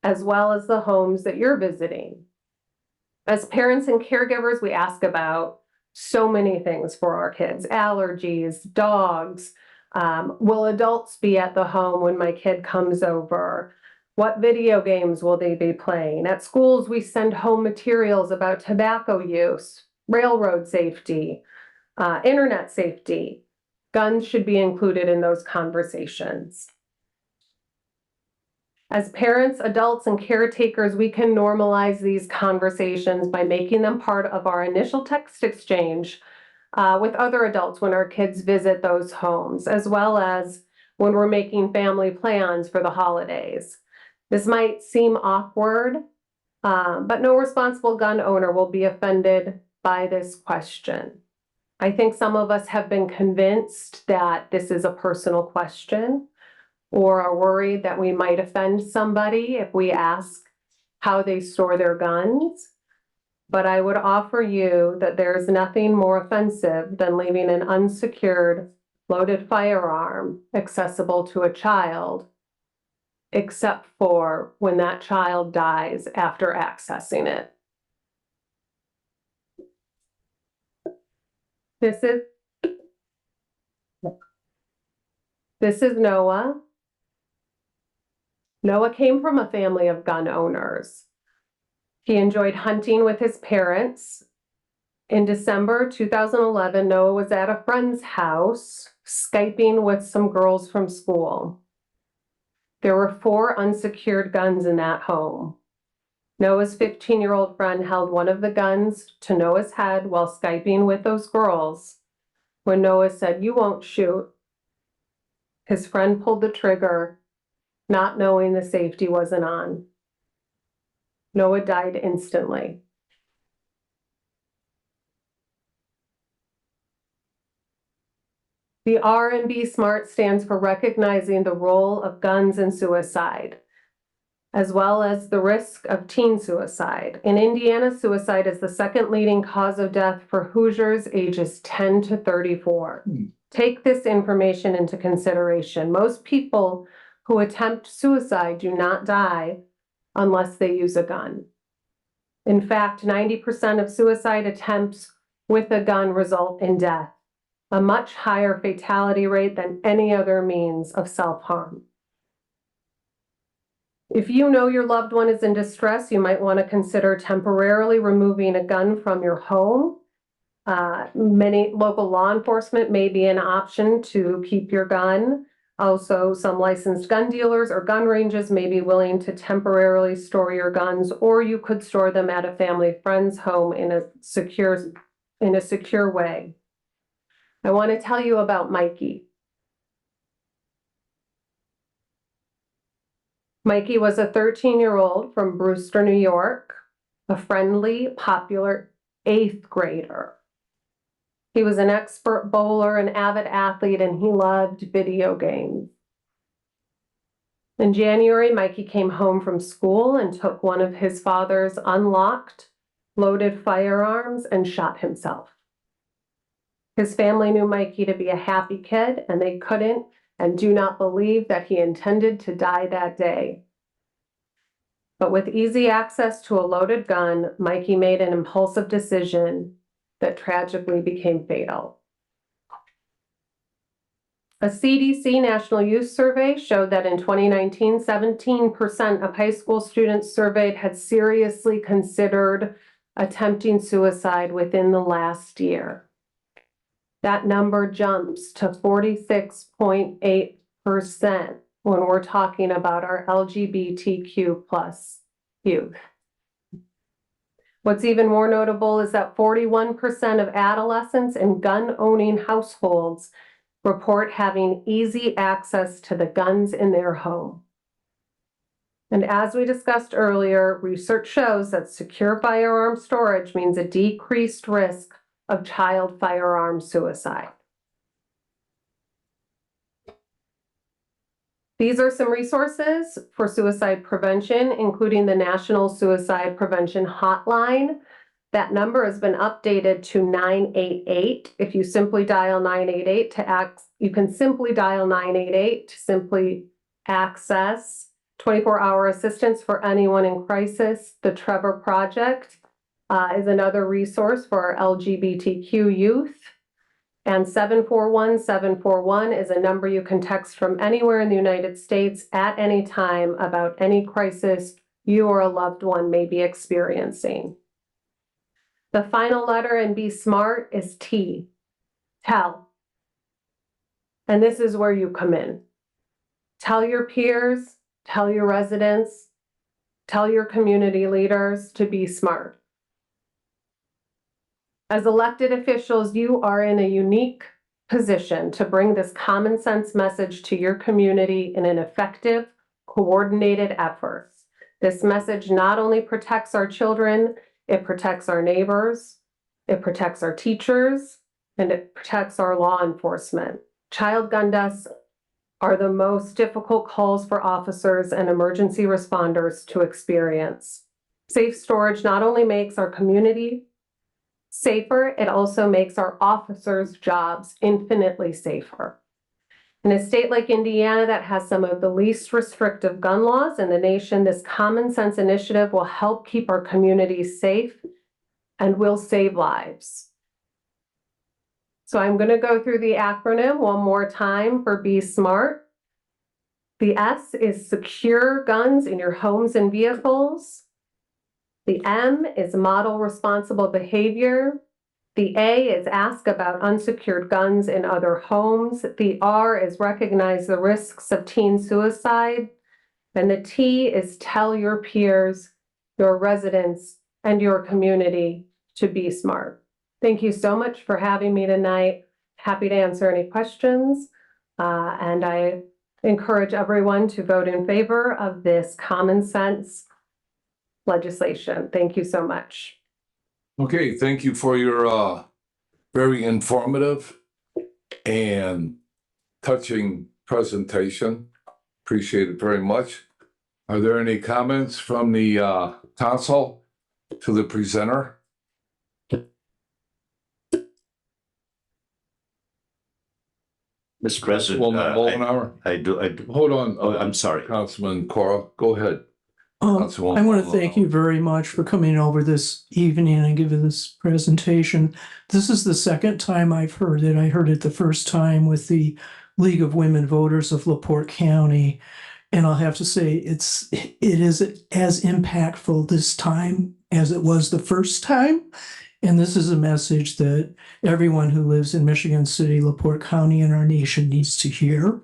as well as the homes that you're visiting. As parents and caregivers, we ask about so many things for our kids: allergies, dogs. Will adults be at the home when my kid comes over? What video games will they be playing? At schools, we send home materials about tobacco use, railroad safety, internet safety. Guns should be included in those conversations. As parents, adults, and caretakers, we can normalize these conversations by making them part of our initial text exchange with other adults when our kids visit those homes, as well as when we're making family plans for the holidays. This might seem awkward, but no responsible gun owner will be offended by this question. I think some of us have been convinced that this is a personal question, or are worried that we might offend somebody if we ask how they store their guns. But I would offer you that there's nothing more offensive than leaving an unsecured, loaded firearm accessible to a child, except for when that child dies after accessing it. This is Noah. Noah came from a family of gun owners. He enjoyed hunting with his parents. In December 2011, Noah was at a friend's house, Skyping with some girls from school. There were 4 unsecured guns in that home. Noah's 15-year-old friend held one of the guns to Noah's head while Skyping with those girls. When Noah said, "You won't shoot," his friend pulled the trigger, not knowing the safety wasn't on. Noah died instantly. The R in Be Smart stands for recognizing the role of guns in suicide, as well as the risk of teen suicide. In Indiana, suicide is the second leading cause of death for Hoosiers ages 10 to 34. Take this information into consideration. Most people who attempt suicide do not die unless they use a gun. In fact, 90% of suicide attempts with a gun result in death, a much higher fatality rate than any other means of self-harm. If you know your loved one is in distress, you might want to consider temporarily removing a gun from your home. Many local law enforcement may be an option to keep your gun. Also, some licensed gun dealers or gun ranges may be willing to temporarily store your guns, or you could store them at a family friend's home in a secure way. I want to tell you about Mikey. Mikey was a 13-year-old from Brewster, New York, a friendly, popular 8th grader. He was an expert bowler, an avid athlete, and he loved video games. In January, Mikey came home from school and took one of his father's unlocked, loaded firearms and shot himself. His family knew Mikey to be a happy kid, and they couldn't and do not believe that he intended to die that day. But with easy access to a loaded gun, Mikey made an impulsive decision that tragically became fatal. A CDC National Youth Survey showed that in 2019, 17% of high school students surveyed had seriously considered attempting suicide within the last year. That number jumps to 46.8% when we're talking about our LGBTQ plus youth. What's even more notable is that 41% of adolescents in gun-owning households report having easy access to the guns in their home. And as we discussed earlier, research shows that secure firearm storage means a decreased risk of child firearm suicide. These are some resources for suicide prevention, including the National Suicide Prevention Hotline. That number has been updated to 988. If you simply dial 988 you can simply dial 988 to simply access 24-hour assistance for anyone in crisis. The Trevor Project is another resource for our LGBTQ youth. And 741-741 is a number you can text from anywhere in the United States at any time about any crisis you or a loved one may be experiencing. The final letter in Be Smart is T, tell. And this is where you come in. Tell your peers, tell your residents, tell your community leaders to be smart. As elected officials, you are in a unique position to bring this common sense message to your community in an effective, coordinated effort. This message not only protects our children, it protects our neighbors, it protects our teachers, and it protects our law enforcement. Child gun deaths are the most difficult calls for officers and emergency responders to experience. Safe storage not only makes our community safer, it also makes our officers' jobs infinitely safer. In a state like Indiana that has some of the least restrictive gun laws in the nation, this common sense initiative will help keep our communities safe and will save lives. So I'm going to go through the acronym one more time for Be Smart. The S is secure guns in your homes and vehicles. The M is model responsible behavior. The A is ask about unsecured guns in other homes. The R is recognize the risks of teen suicide. And the T is tell your peers, your residents, and your community to be smart. Thank you so much for having me tonight. Happy to answer any questions. And I encourage everyone to vote in favor of this common sense legislation. Thank you so much. Okay, thank you for your very informative and touching presentation. Appreciate it very much. Are there any comments from the council to the presenter? Mr. President, I do. Hold on. Oh, I'm sorry. Councilman Cora, go ahead. I want to thank you very much for coming over this evening and giving this presentation. This is the second time I've heard it. I heard it the first time with the League of Women Voters of LaPorte County. And I'll have to say it is as impactful this time as it was the first time. And this is a message that everyone who lives in Michigan City, LaPorte County, and our nation needs to hear.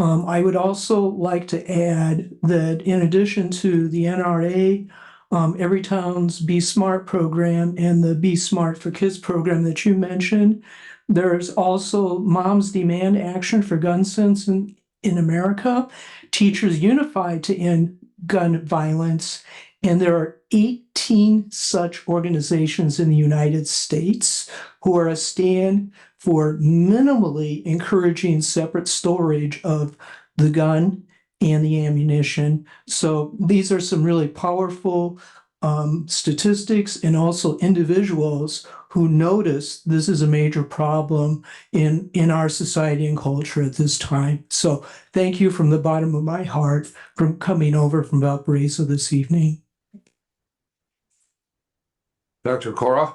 I would also like to add that in addition to the NRA, Everytown's Be Smart program and the Be Smart for Kids program that you mentioned, there's also Moms Demand Action for Gun Sense in America, Teachers Unified to End Gun Violence, and there are 18 such organizations in the United States who are a stand for minimally encouraging separate storage of the gun and the ammunition. So these are some really powerful statistics and also individuals who notice this is a major problem in our society and culture at this time. So thank you from the bottom of my heart for coming over from Valparaiso this evening. Dr. Cora?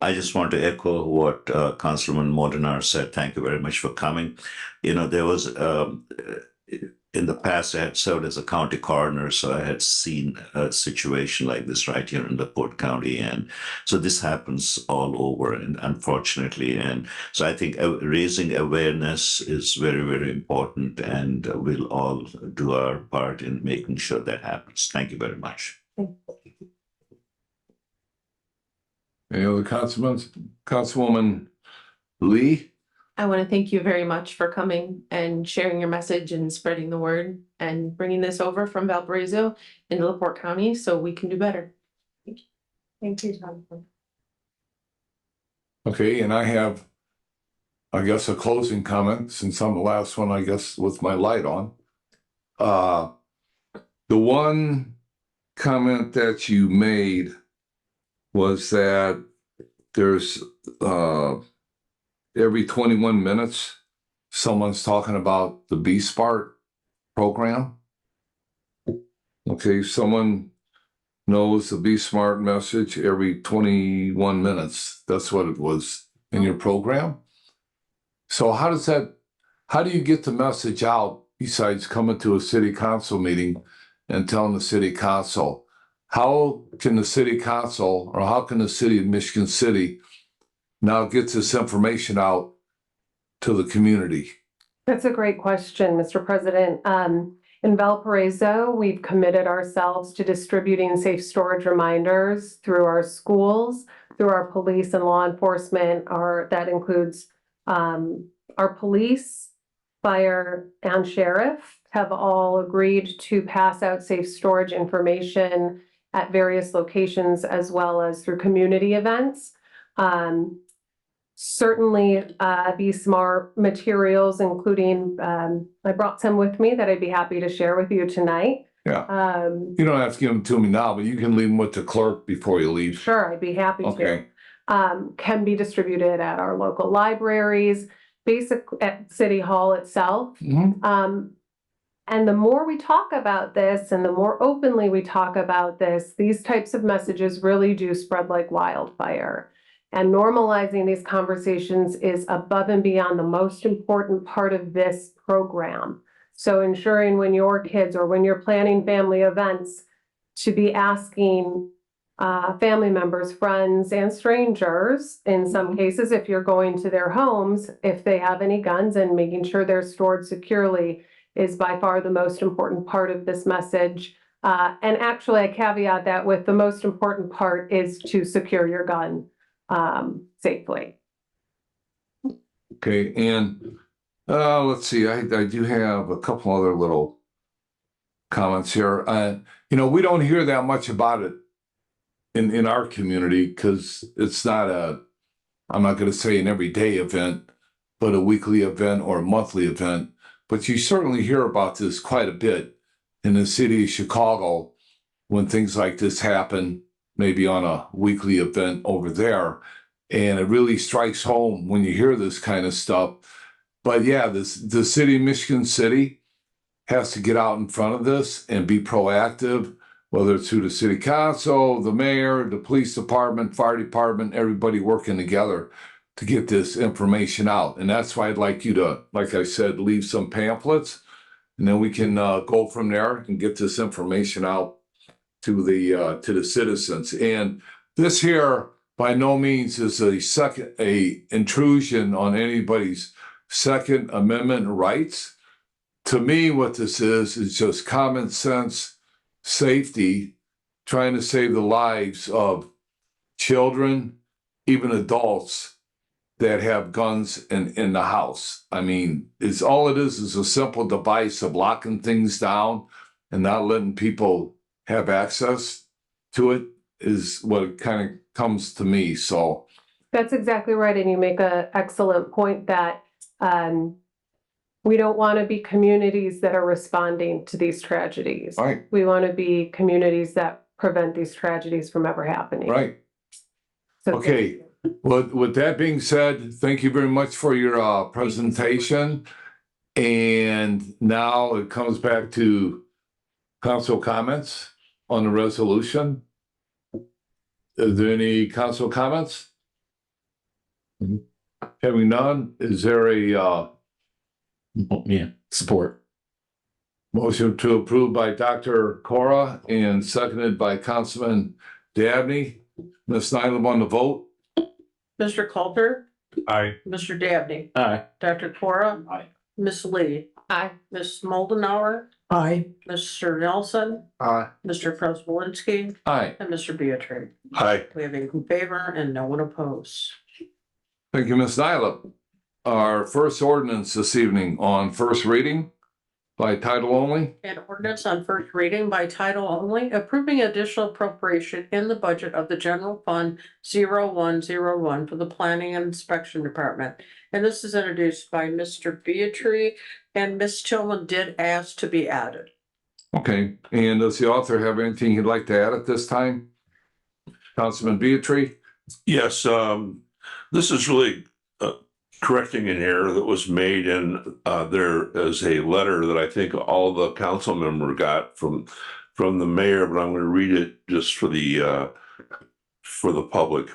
I just want to echo what Councilman Molinar said. Thank you very much for coming. You know, there was, in the past, I had served as a county coroner, so I had seen a situation like this right here in LaPorte County. And so this happens all over, and unfortunately. And so I think raising awareness is very, very important, and we'll all do our part in making sure that happens. Thank you very much. Any other Councilwoman Lee? I want to thank you very much for coming and sharing your message and spreading the word and bringing this over from Valparaiso into LaPorte County so we can do better. Thank you. Thank you, Jonathan. Okay, and I have I guess, a closing comment, since I'm the last one, I guess, with my light on. The one comment that you made was that there's every 21 minutes, someone's talking about the Be Smart program. Okay, someone knows the Be Smart message every 21 minutes. That's what it was in your program. So how do you get the message out besides coming to a city council meeting and telling the city council? How can the city council, or how can the city of Michigan City now get this information out to the community? That's a great question, Mr. President. In Valparaiso, we've committed ourselves to distributing safe storage reminders through our schools, through our police and law enforcement. That includes our police, fire, and sheriff have all agreed to pass out safe storage information at various locations, as well as through community events. Certainly, Be Smart materials, including, I brought some with me that I'd be happy to share with you tonight. Yeah. You don't have to give them to me now, but you can leave them with the clerk before you leave. Sure, I'd be happy to. Okay. Can be distributed at our local libraries, at City Hall itself. And the more we talk about this and the more openly we talk about this, these types of messages really do spread like wildfire. And normalizing these conversations is above and beyond the most important part of this program. So ensuring when your kids or when you're planning family events to be asking family members, friends, and strangers, in some cases, if you're going to their homes, if they have any guns, and making sure they're stored securely is by far the most important part of this message. And actually, I caveat that with the most important part is to secure your gun safely. Okay, and let's see, I do have a couple other little comments here. We don't hear that much about it in our community because it's not I'm not going to say an everyday event, but a weekly event or a monthly event. But you certainly hear about this quite a bit in the city of Chicago when things like this happen, maybe on a weekly event over there. And it really strikes home when you hear this kind of stuff. But yeah, the city of Michigan City has to get out in front of this and be proactive, whether it's through the city council, the mayor, the police department, fire department, everybody working together to get this information out. And that's why I'd like you to, like I said, leave some pamphlets, and then we can go from there and get this information out to the citizens. And this here, by no means is a intrusion on anybody's Second Amendment rights. To me, what this is just common sense safety, trying to save the lives of children, even adults that have guns in the house. I mean, all it is a simple device of locking things down and not letting people have access to it is what it kind of comes to me. So that's exactly right. And you make an excellent point that we don't want to be communities that are responding to these tragedies. Right. We want to be communities that prevent these tragedies from ever happening. Right. So okay. Well, with that being said, thank you very much for your presentation. And now it comes back to council comments on the resolution. Is there any council comments? Having none, is there a support. Motion to approve by Dr. Cora and seconded by Councilman Dabney. Ms. Nylam on the vote. Mr. Coulter? Aye. Mr. Dabney? Aye. Dr. Cora? Aye. Ms. Lee? Aye. Ms. Moldenauer? Aye. Mr. Nelson? Aye. Mr. Prespolinski? Aye. And Mr. Beatrice? Aye. We have 8 in favor and no one opposed. Thank you, Ms. Nylam. Our first ordinance this evening on first reading by title only. An ordinance on first reading by title only, approving additional appropriation in the budget of the general fund 0101 for the planning and inspection department. And this is introduced by Mr. Beatrice, and Ms. Tillman did ask to be added. Okay, and does the author have anything he'd like to add at this time? Councilman Beatrice? Yes, this is really correcting an error that was made, and there is a letter that I think all the council member got from the mayor, but I'm going to read it just for the public.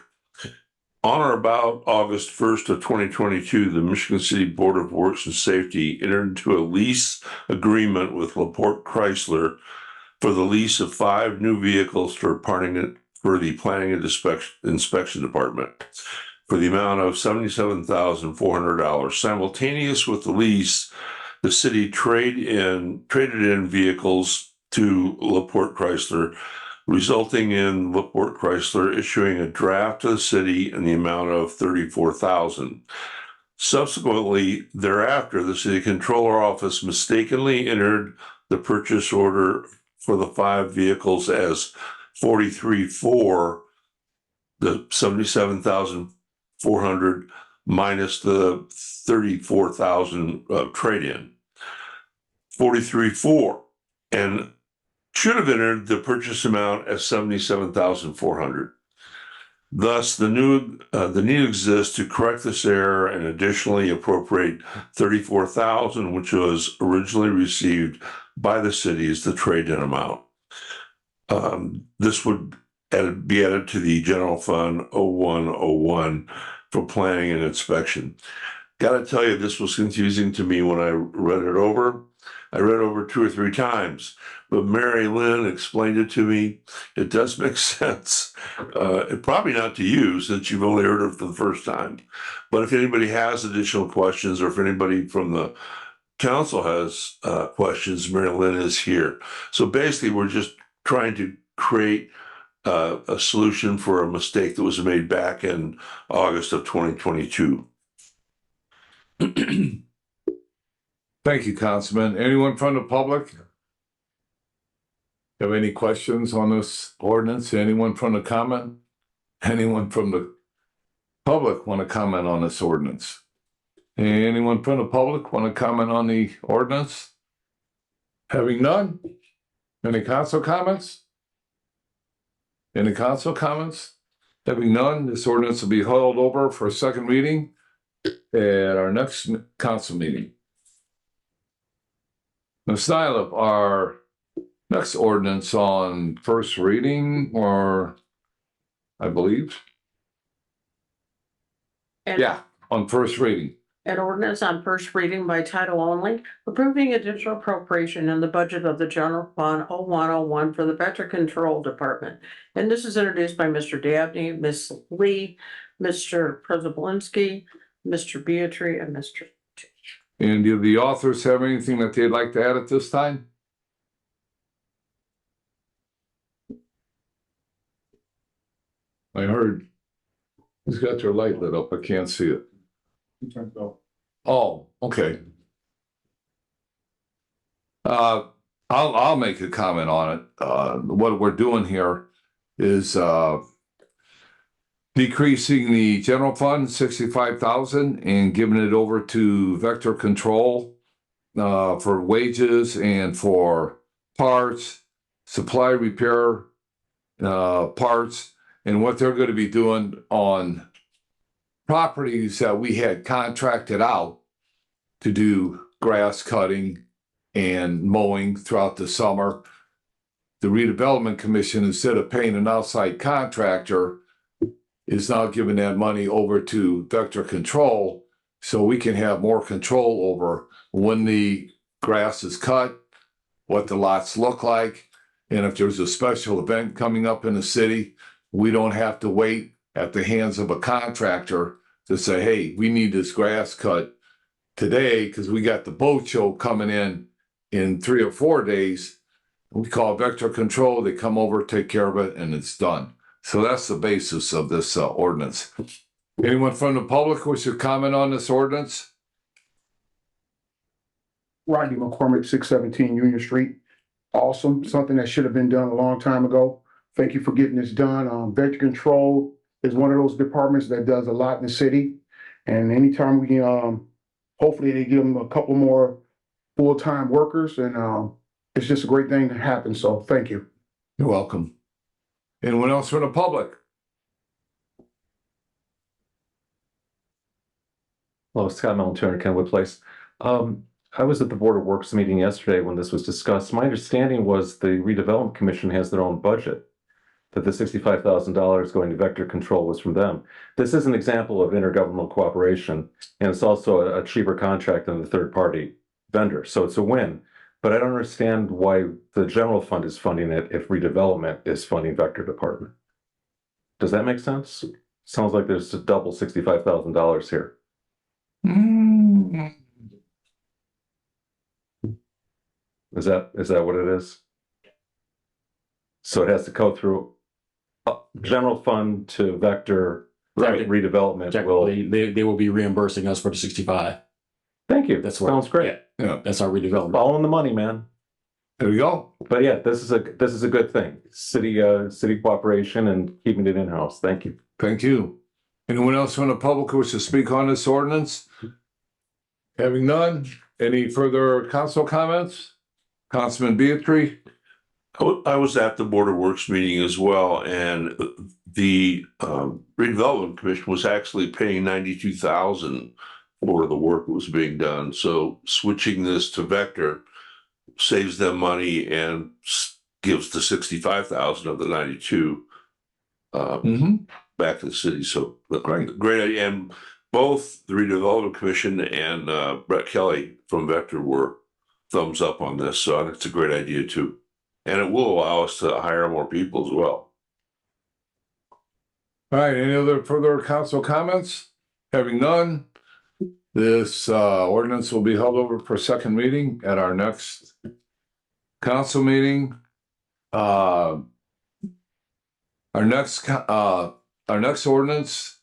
On or about August 1st of 2022, the Michigan City Board of Works and Safety entered into a lease agreement with LaPorte Chrysler for the lease of 5 new vehicles for the Planning and Inspection Department for the amount of $77,400. Simultaneous with the lease, the city traded in vehicles to LaPorte Chrysler, resulting in LaPorte Chrysler issuing a draft to the city in the amount of $34,000. Subsequently, thereafter, the city controller office mistakenly entered the purchase order for the 5 vehicles as 43.4, the $77,400 minus the $34,000 trade-in. 43.4, and should have entered the purchase amount as $77,400. Thus, the need exists to correct this error and additionally appropriate $34,000, which was originally received by the city as the trade-in amount. This would be added to the general fund 0101 for planning and inspection. Got to tell you, this was confusing to me when I read it over. I read it over 2 or 3 times, but Mary Lynn explained it to me. It does make sense. Probably not to you since you've only heard it for the first time. But if anybody has additional questions, or if anybody from the council has questions, Mary Lynn is here. So basically, we're just trying to create a solution for a mistake that was made back in August of 2022. Thank you, Councilman. Anyone from the public have any questions on this ordinance? Anyone from the comment? Anyone from the public want to comment on this ordinance? Anyone from the public want to comment on the ordinance? Having none? Any council comments? Any council comments? Having none, this ordinance will be held over for a second reading at our next council meeting. Ms. Nyla, our next ordinance on first reading, or I believe. On first reading. An ordinance on first reading by title only, approving additional appropriation in the budget of the general fund 0101 for the Vector Control Department. And this is introduced by Mr. Dabney, Ms. Lee, Mr. Preselinski, Mr. Beatrice, and Mr. And do the authors have anything that they'd like to add at this time? I heard who's got their light lit up? I can't see it. Oh, okay. I'll make a comment on it. What we're doing here is decreasing the general fund 65,000 and giving it over to Vector Control for wages and for parts, supply repair parts, and what they're going to be doing on properties that we had contracted out to do grass cutting and mowing throughout the summer. The Redevelopment Commission, instead of paying an outside contractor, is now giving that money over to Vector Control so we can have more control over when the grass is cut, what the lots look like, and if there's a special event coming up in the city, we don't have to wait at the hands of a contractor to say, hey, we need this grass cut today because we got the boat show coming in 3 or 4 days. We call Vector Control, they come over, take care of it, and it's done. So that's the basis of this ordinance. Anyone from the public wish to comment on this ordinance? Rodney McCormick, 617 Union Street. Awesome, something that should have been done a long time ago. Thank you for getting this done. Vector control is one of those departments that does a lot in the city. And anytime we can, hopefully they give them a couple more full-time workers, and it's just a great thing to happen. So thank you. You're welcome. Anyone else from the public? Hello, Scott Mellon, 200 Kenwood Place. I was at the Board of Works meeting yesterday when this was discussed. My understanding was the Redevelopment Commission has their own budget, that the $65,000 going to vector control was from them. This is an example of intergovernmental cooperation, and it's also a cheaper contract than the third-party vendor, so it's a win. But I don't understand why the general fund is funding it if redevelopment is funding vector department. Does that make sense? Sounds like there's a double $65,000 here. Is that what it is? So it has to go through general fund to vector redevelopment. They will be reimbursing us for the 65. Thank you. That's Sounds great. Yeah. That's our redevelopment. Following the money, man. There we go. But yeah, this is a good thing. City cooperation and keeping it in-house. Thank you. Thank you. Anyone else from the public who wishes to speak on this ordinance? Having none, any further council comments? Councilman Beatrice? I was at the Board of Works meeting as well, and the redevelopment commission was actually paying $92,000 for the work that was being done. So switching this to vector saves them money and gives the $65,000 of the 92 back to the city. So great idea. And both the redevelopment commission and Brett Kelly from Vector were thumbs up on this. So I think it's a great idea too. And it will allow us to hire more people as well. All right, any other further council comments? Having none, this ordinance will be held over for second reading at our next council meeting. Our next ordinance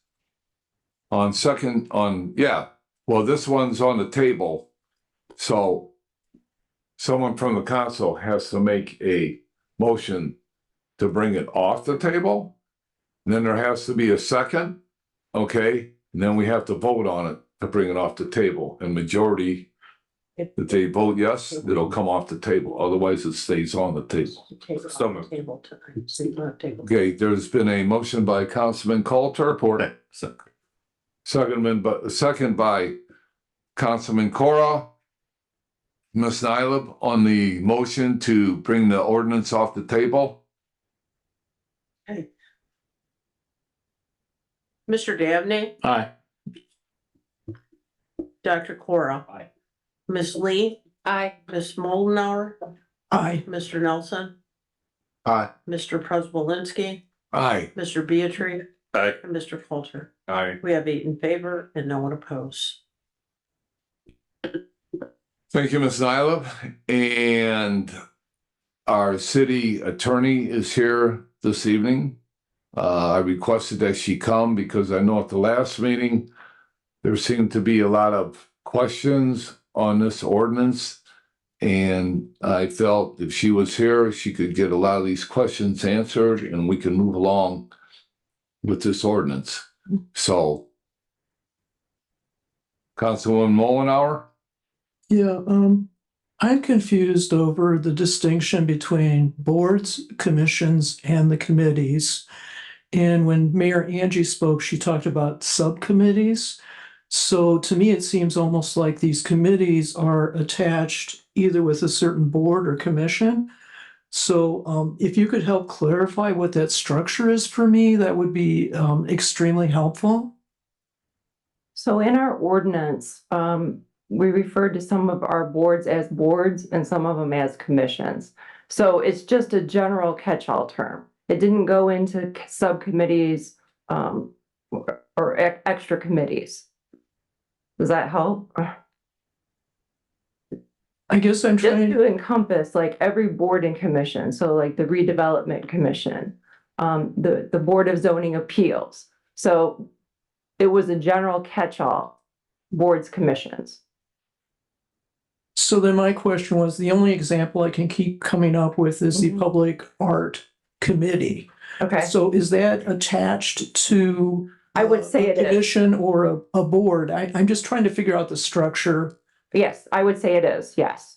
this one's on the table. So someone from the council has to make a motion to bring it off the table. And then there has to be a second, okay? And then we have to vote on it to bring it off the table. And majority, if they vote yes, it'll come off the table. Otherwise, it stays on the table. Okay, there's been a motion by Councilman Coulter, second by Councilman Cora. Ms. Nyla on the motion to bring the ordinance off the table. Okay. Mr. Dabney? Aye. Dr. Cora? Aye. Ms. Lee? Aye. Ms. Moldenauer? Aye. Mr. Nelson? Aye. Mr. Prespolinski? Aye. Mr. Beatrice? Aye. And Mr. Coulter? Aye. We have 8 in favor and no one opposed. Thank you, Ms. Nyla. And our city attorney is here this evening. I requested that she come because I know at the last meeting, there seemed to be a lot of questions on this ordinance. And I felt if she was here, she could get a lot of these questions answered and we can move along with this ordinance. So, Councilwoman Moldenauer? Yeah, I'm confused over the distinction between boards, commissions, and the committees. And when Mayor Angie spoke, she talked about subcommittees. So to me, it seems almost like these committees are attached either with a certain board or commission. So if you could help clarify what that structure is for me, that would be extremely helpful. So in our ordinance, we referred to some of our boards as boards and some of them as commissions. So it's just a general catch-all term. It didn't go into subcommittees or extra committees. Does that help? I guess I'm trying to encompass like every board and commission. So like the redevelopment commission, the Board of Zoning Appeals. So it was a general catch-all boards, commissions. So then my question was, the only example I can keep coming up with is the Public Art Committee. Okay, So is that attached to? I would say a it is. commission or a board? I'm just trying to figure out the structure. Yes, I would say it is, yes.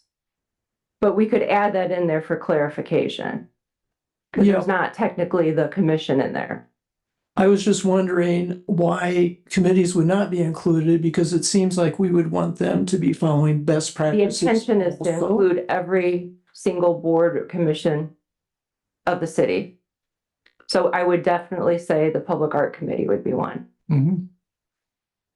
But we could add that in there for clarification. Because Yeah. there's not technically the commission in there. I was just wondering why committees would not be included, because it seems like we would want them to be following best The practices. intention is to also. include every single board or commission of the city. So I would definitely say the Public Art Committee would be one. Mhm.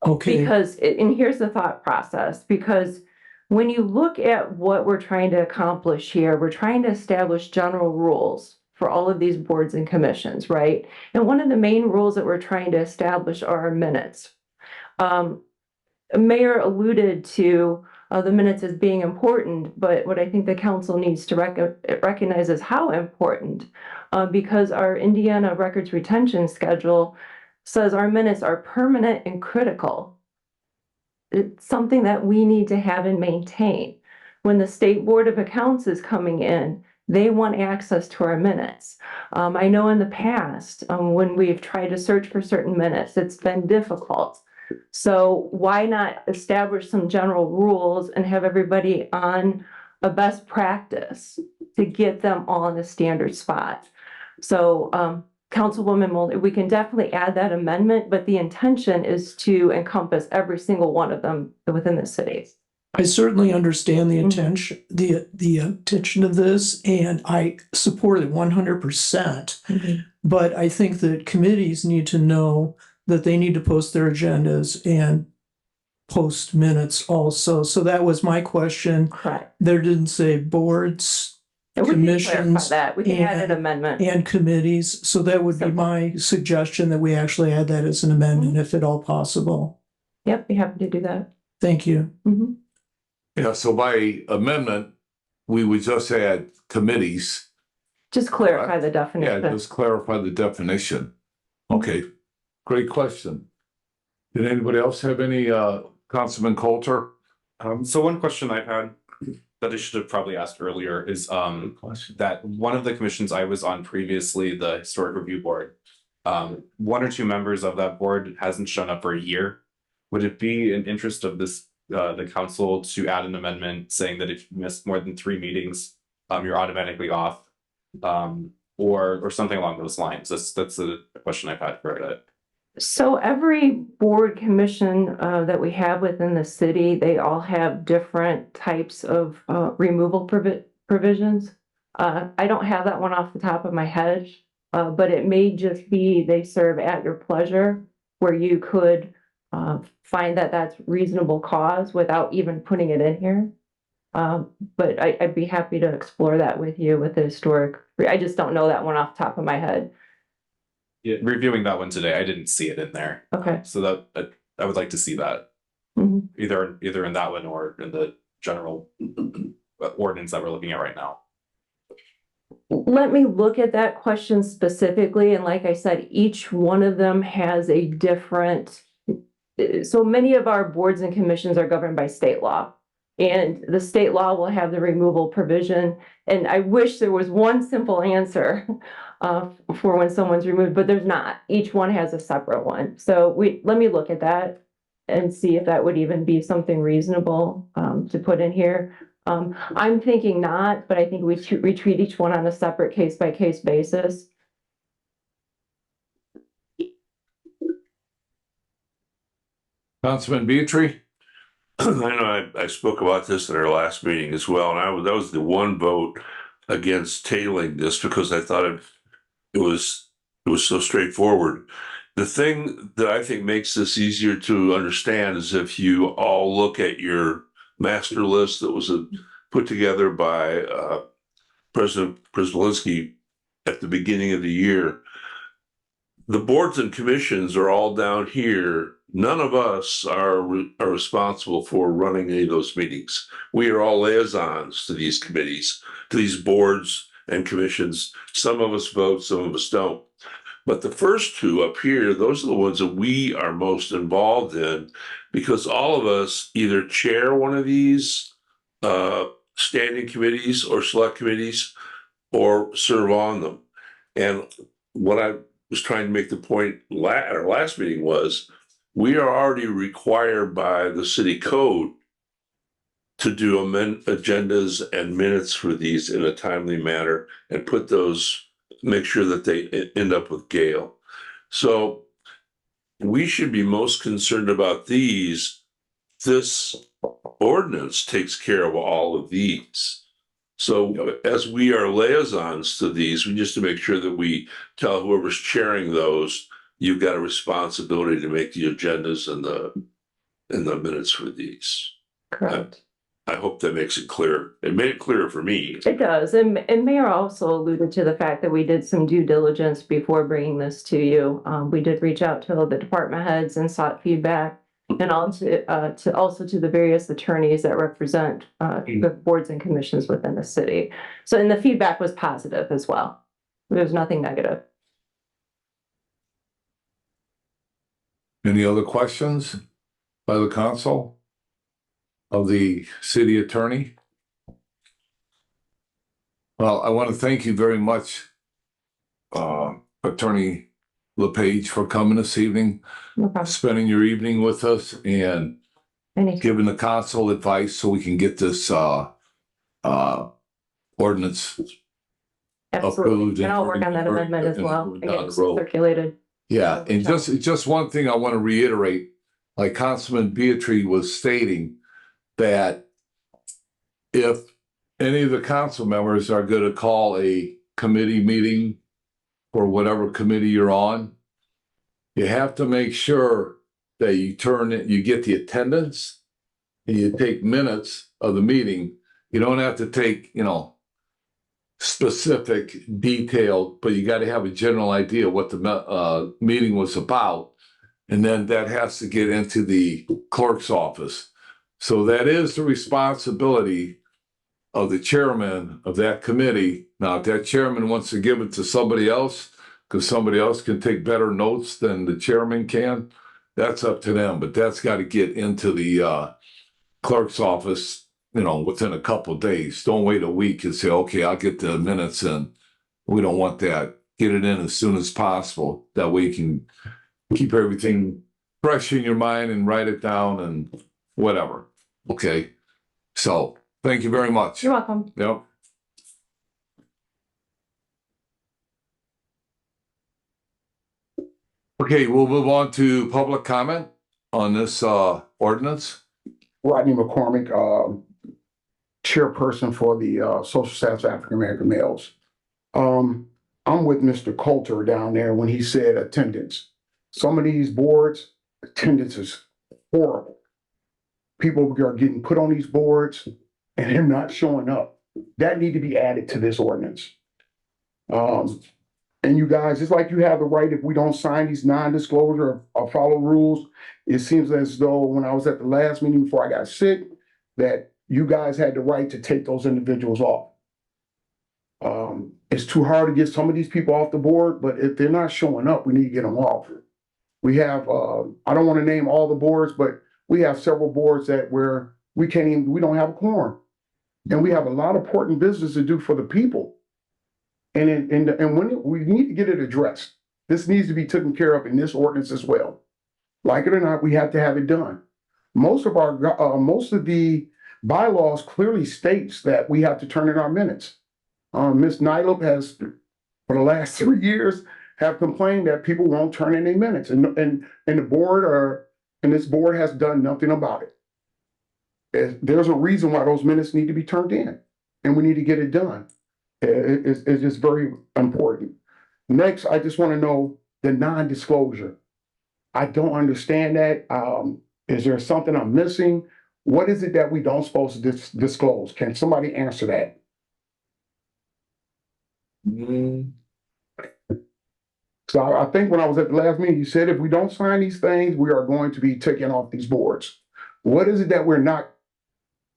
Okay, Because, and here's the thought process, because when you look at what we're trying to accomplish here, we're trying to establish general rules for all of these boards and commissions, right? And one of the main rules that we're trying to establish are our minutes. Mayor alluded to the minutes as being important, but what I think the council needs to recognize is how important, because our Indiana records retention schedule says our minutes are permanent and critical. It's something that we need to have and maintain. When the State Board of Accounts is coming in, they want access to our minutes. I know in the past, when we've tried to search for certain minutes, it's been difficult. So why not establish some general rules and have everybody on a best practice to get them all in a standard spot? So, Councilwoman Mulder, we can definitely add that amendment, but the intention is to encompass every single one of them within the city. I certainly understand the intention, the intention of this, and I support it 100%. But I think that committees need to know that they need to post their agendas and post minutes also. So that was my question. Correct. There didn't say boards, And we can clarify commissions, that. We can add an amendment. and committees. So that would be my suggestion, that we actually add that as an amendment if at all possible. Yep, be happy to do that. Thank you. Yeah, so by amendment, we would just add committees. Just clarify the Yeah, definition. just clarify the definition. Okay, great question. Did anybody else have any, Councilman Coulter? So one question I've had that I should have probably asked earlier is that one of the commissions I was on previously, the Historic Review Board, one or two members of that board hasn't shown up for a year. Would it be in interest of this the council to add an amendment saying that if you missed more than 3 meetings, you're automatically off, or something along those lines? That's a question I've had for it. So every board commission that we have within the city, they all have different types of removal provisions. I don't have that one off the top of my head, but it may just be they serve at your pleasure, where you could find that that's reasonable cause without even putting it in here. But I'd be happy to explore that with you with the historic. I just don't know that one off the top of my head. Yeah, reviewing that one today, I didn't see it in there. Okay. So that I would like to see that either in that one or in the general ordinance that we're looking at right now. Let me look at that question specifically. And like I said, each one of them has a different, so many of our boards and commissions are governed by state law. And the state law will have the removal provision. And I wish there was one simple answer for when someone's removed, but there's not. Each one has a separate one. So let me look at that and see if that would even be something reasonable to put in here. I'm thinking not, but I think we treat each one on a separate case-by-case basis. Councilman Beatry? I know I spoke about this at our last meeting as well, and that was the one vote against tabling this because I thought it was so straightforward. The thing that I think makes this easier to understand is if you all look at your master list that was put together by President Przybylski at the beginning of the year. The boards and commissions are all down here. None of us are responsible for running any of those meetings. We are all liaisons to these committees, to these boards and commissions. Some of us vote, some of us don't. But the first two up here, those are the ones that we are most involved in because all of us either chair one of these standing committees or select committees or serve on them. And what I was trying to make the point at our last meeting was we are already required by the city code to do agendas and minutes for these in a timely manner and put those, make sure that they end up with Gail. So we should be most concerned about these. This ordinance takes care of all of these. So as we are liaisons to these, we just to make sure that we tell whoever's chairing those, you've got a responsibility to make the agendas and the minutes for these. Correct. I hope that makes it clear. It made it clearer for me. It does. And Mayor also alluded to the fact that we did some due diligence before bringing this to you. We did reach out to the department heads and sought feedback, and also to the various attorneys that represent the boards and commissions within the city. So, and the feedback was positive as well. There's nothing negative. Any other questions by the council of the city attorney? Well, I want to thank you very much, Attorney LePage, for coming this evening, spending your evening with us and giving the council advice so we can get this ordinance approved. And I'll work on that amendment as well and get it circulated. Yeah, and just one thing I want to reiterate, like Councilman Beatrice was stating, that if any of the council members are going to call a committee meeting or whatever committee you're on, you have to make sure that you get the attendance and you take minutes of the meeting. You don't have to take, specific detail, but you got to have a general idea what the meeting was about. And then that has to get into the clerk's office. So that is the responsibility of the chairman of that committee. Now, if that chairman wants to give it to somebody else, because somebody else can take better notes than the chairman can, that's up to them. But that's got to get into the clerk's office, within a couple of days. Don't wait a week and say, okay, I'll get the minutes in. We don't want that. Get it in as soon as possible. That way you can keep everything fresh in your mind and write it down and whatever. Okay. So thank you very much. You're welcome. Yep. Okay, we'll move on to public comment on this ordinance. Rodney McCormick, chairperson for the Social Status of African American Males. I'm with Mr. Coulter down there when he said attendance. Some of these boards, attendance is horrible. People are getting put on these boards and they're not showing up. That need to be added to this ordinance. And you guys, it's like you have the right, if we don't sign these non-disclosure or follow rules, it seems as though when I was at the last meeting before I got sick, that you guys had the right to take those individuals off. It's too hard to get some of these people off the board, but if they're not showing up, we need to get them off. We have, I don't want to name all the boards, but we have several boards that where we don't have a quorum. And we have a lot of important business to do for the people. And when we need to get it addressed, this needs to be taken care of in this ordinance as well. Like it or not, we have to have it done. Most of the bylaws clearly states that we have to turn in our minutes. Ms. Nylup has, for the last 3 years, have complained that people won't turn in their minutes, and the board this board has done nothing about it. There's a reason why those minutes need to be turned in, and we need to get it done. It's just very important. Next, I just want to know the non-disclosure. I don't understand that. Is there something I'm missing? What is it that we don't supposed to disclose? Can somebody answer that? So I think when I was at the last meeting, you said if we don't sign these things, we are going to be taken off these boards. What is it that we're not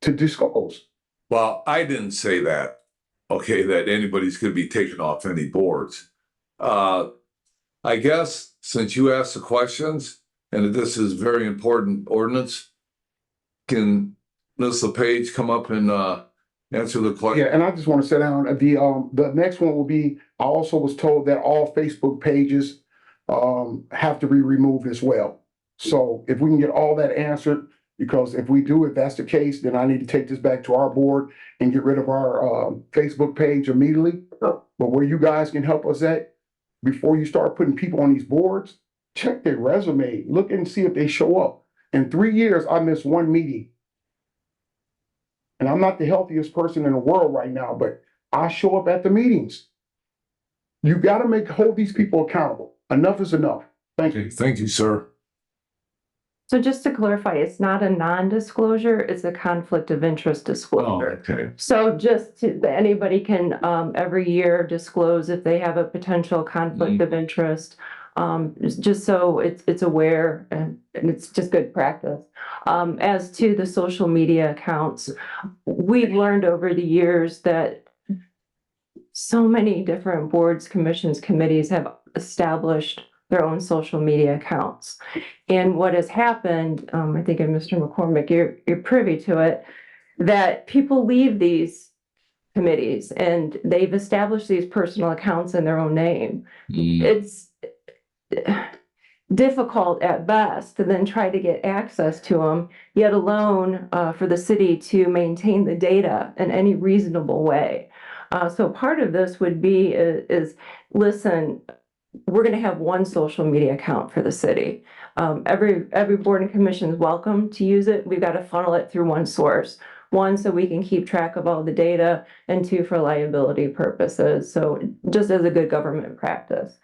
to disclose? Well, I didn't say that, okay, that anybody's going to be taken off any boards. I guess since you asked the questions, and this is very important ordinance, can Ms. LePage come up and answer the question? Yeah, and I just want to sit down. The next one will be, I also was told that all Facebook pages have to be removed as well. So if we can get all that answered, because if that's the case, then I need to take this back to our board and get rid of our Facebook page immediately. But where you guys can help us at, before you start putting people on these boards, check their resume, look and see if they show up. In 3 years, I missed one meeting. And I'm not the healthiest person in the world right now, but I show up at the meetings. You got to hold these people accountable. Enough is enough. Thank you. Thank you, sir. So just to clarify, it's not a non-disclosure, it's a conflict of interest disclosure. Okay. So anybody can every year disclose if they have a potential conflict of interest. Just so it's aware and it's just good practice. As to the social media accounts, we've learned over the years that so many different boards, commissions, committees have established their own social media accounts. And what has happened, I think, and Mr. McCormick, you're privy to it, that people leave these committees and they've established these personal accounts in their own name. It's difficult at best to then try to get access to them, yet alone for the city to maintain the data in any reasonable way. So part of this would be is listen, we're going to have one social media account for the city. Every board and commission is welcome to use it. We've got to funnel it through one source. One, so we can keep track of all the data, and two, for liability purposes. So just as a good government practice.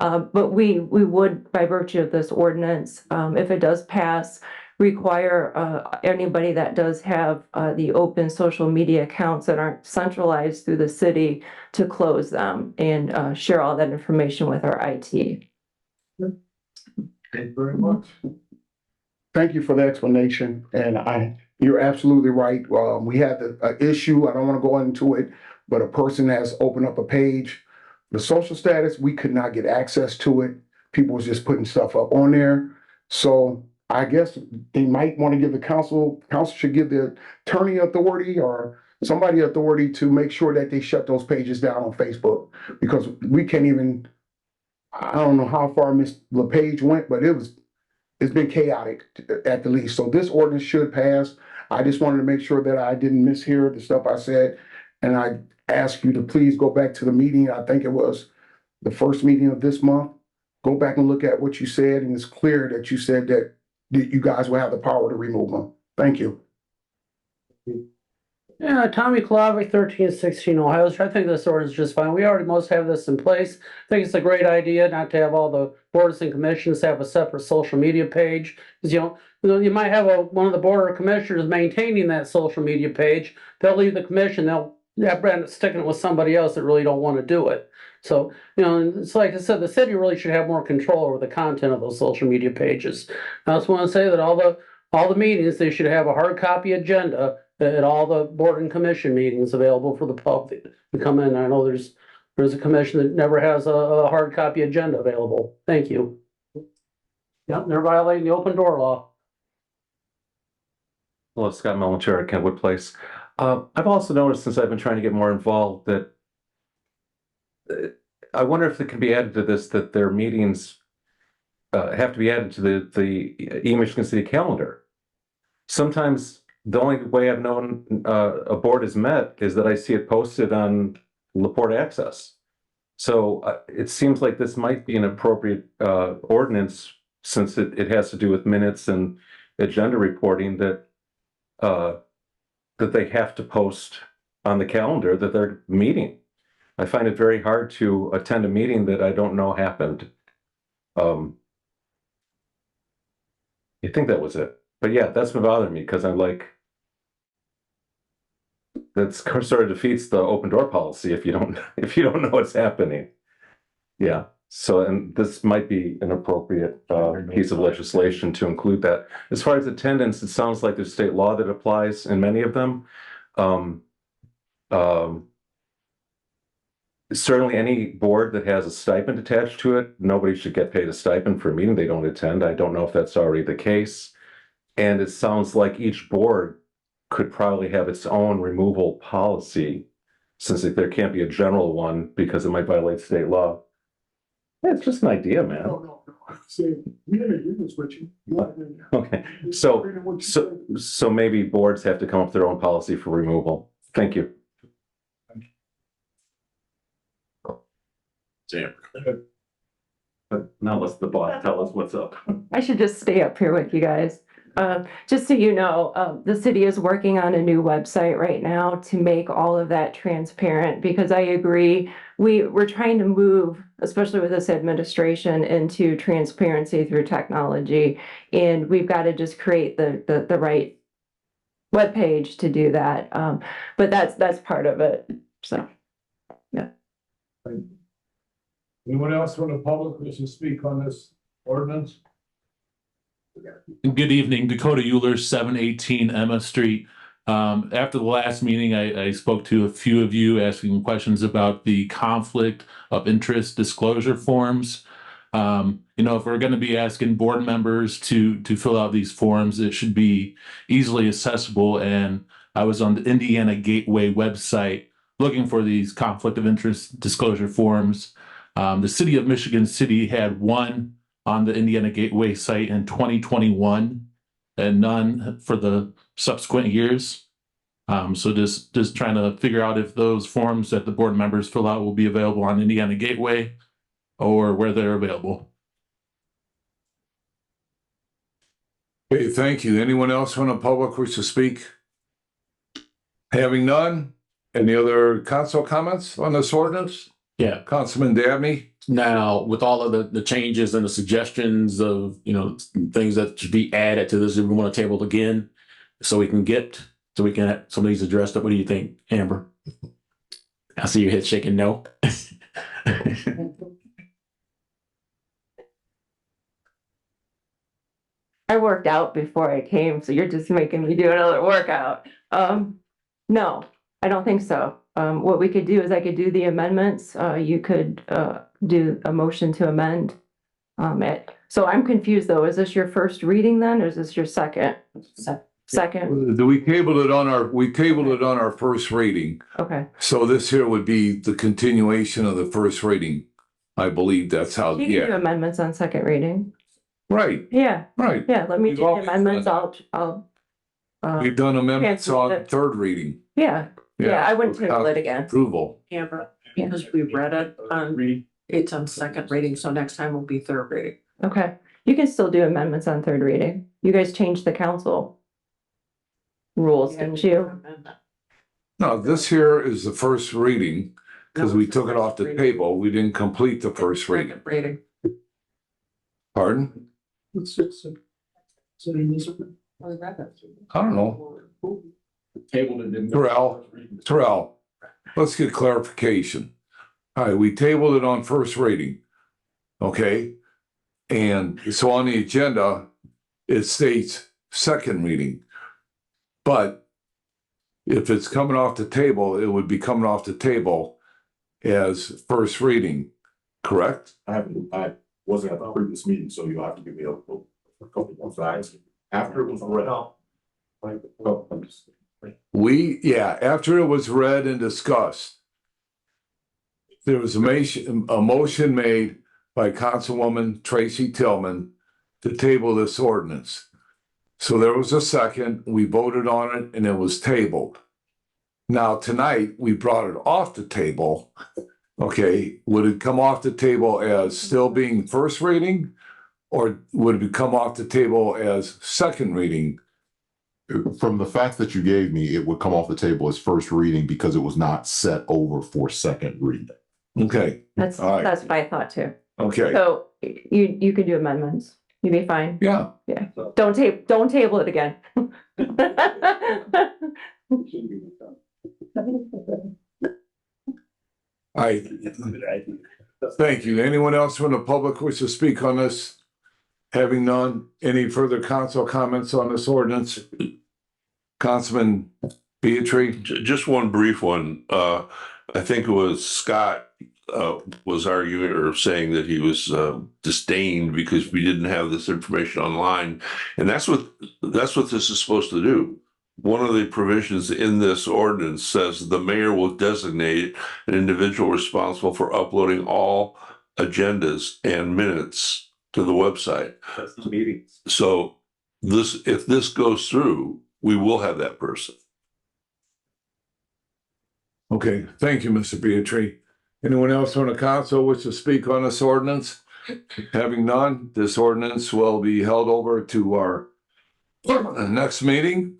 But we would, by virtue of this ordinance, if it does pass, require anybody that does have the open social media accounts that aren't centralized through the city to close them and share all that information with our IT. Thank you very much. Thank you for the explanation. And you're absolutely right. We had an issue, I don't want to go into it, but a person has opened up a page. The social status, we could not get access to it. People was just putting stuff up on there. So I guess they might want to give the council should give the attorney authority or somebody authority to make sure that they shut those pages down on Facebook, because we can't even, I don't know how far Ms. LePage went, but it's been chaotic at the least. So this ordinance should pass. I just wanted to make sure that I didn't mishear the stuff I said. And I ask you to please go back to the meeting. I think it was the first meeting of this month. Go back and look at what you said, and it's clear that you said that you guys will have the power to remove them. Thank you. Yeah, Tommy Kalavi, 1316 Ohio Street. I think this ordinance is just fine. We already most have this in place. I think it's a great idea not to have all the boards and commissions have a separate social media page. Because you might have one of the board of commissioners maintaining that social media page. They'll leave the commission. They'll sticking it with somebody else that really don't want to do it. So, it's like I said, the city really should have more control over the content of those social media pages. I also want to say that all the meetings, they should have a hard copy agenda at all the board and commission meetings available for the public to come in. I know there's a commission that never has a hard copy agenda available. Thank you. Yep, they're violating the open door law. Hello, Scott Melancher at Kentwood Place. I've also noticed, since I've been trying to get more involved, that I wonder if it can be added to this, that their meetings have to be added to the eMichigan City calendar. Sometimes the only way I've known a board is met is that I see it posted on LaPorte Access. So it seems like this might be an appropriate ordinance, since it has to do with minutes and agenda reporting, that they have to post on the calendar that they're meeting. I find it very hard to attend a meeting that I don't know happened. I think that was it. But yeah, that's been bothering me, because I'm like, that sort of defeats the open door policy if you don't know what's happening. Yeah. So, and this might be an appropriate piece of legislation to include that. As far as attendance, it sounds like there's state law that applies in many of them. Certainly any board that has a stipend attached to it, nobody should get paid a stipend for a meeting they don't attend. I don't know if that's already the case. And it sounds like each board could probably have its own removal policy, since there can't be a general one because it might violate state law. Yeah, it's just an idea, man. Okay, so maybe boards have to come up with their own policy for removal. Thank you. Now let's the boss tell us what's up. I should just stay up here with you guys. Just so you know, the city is working on a new website right now to make all of that transparent, because I agree, we're trying to move, especially with this administration, into transparency through technology. And we've got to just create the right webpage to do that. But that's part of it. So, yeah. Anyone else from the public wish to speak on this ordinance? Good evening, Dakota Euler, 718 Emma Street. After the last meeting, I spoke to a few of you asking questions about the conflict of interest disclosure forms. If we're going to be asking board members to fill out these forms, it should be easily accessible. And I was on the Indiana Gateway website looking for these conflict of interest disclosure forms. The city of Michigan City had one on the Indiana Gateway site in 2021 and none for the subsequent years. So just trying to figure out if those forms that the board members fill out will be available on Indiana Gateway or where they're available. Okay, thank you. Anyone else from the public wish to speak? Having none, any other council comments on this ordinance? Yeah. Councilman Dabney? Now, with all of the changes and the suggestions of, things that should be added to this, if we want to table it again, so we can have some of these addressed up. What do you think, Amber? I see your head shaking no. I worked out before I came, so you're just making me do another workout. No, I don't think so. What we could do is I could do the amendments. You could do a motion to amend. So I'm confused though. Is this your first reading then, or is this your second? Second. We tabled it on our first reading. Okay. So this here would be the continuation of the first reading. I believe that's how, You can do amendments on second reading. Right, Yeah. right. Yeah. Let me We've do the always amendments. done I'll. We've done amendments cancel on it. third reading. Yeah. Yeah. I wouldn't table it again. Approval. Amber, because we read it on, it's on second reading, so next time will be third reading. Okay. You can still do amendments on third reading. You guys changed the council rules, didn't you? No, this here is the first reading, because we took it off the table. We didn't complete the first reading. Second reading. Pardon? I don't know. Terrell, let's get clarification. All right, we tabled it on first reading. Okay? And so on the agenda, it states second reading. But if it's coming off the table, it would be coming off the table as first reading, correct? I wasn't at the previous meeting, so you'll have to give me a couple more facts. After it was read out. After it was read and discussed, there was a motion made by Councilwoman Tracy Tillman to table this ordinance. So there was a second, we voted on it, and it was tabled. Now, tonight, we brought it off the table. Okay, would it come off the table as still being first reading? Or would it come off the table as second reading? From the facts that you gave me, it would come off the table as first reading because it was not set over for second reading. Okay. That's what I thought too. Okay. So you can do amendments. You'd be fine. Yeah. Yeah. Don't table it again. Thank you. Anyone else from the public wish to speak on this? Having none, any further council comments on this ordinance? Councilman Beatrice? Just one brief one. I think it was Scott was arguing or saying that he was disdained because we didn't have this information online. And that's what this is supposed to do. one of the provisions in this ordinance says the mayor will designate an individual responsible for uploading all agendas and minutes to the website. That's the meetings. So if this goes through, we will have that person. Okay, thank you, Mr. Beatry. Anyone else on the council wish to speak on this ordinance? Having none, this ordinance will be held over to our next meeting.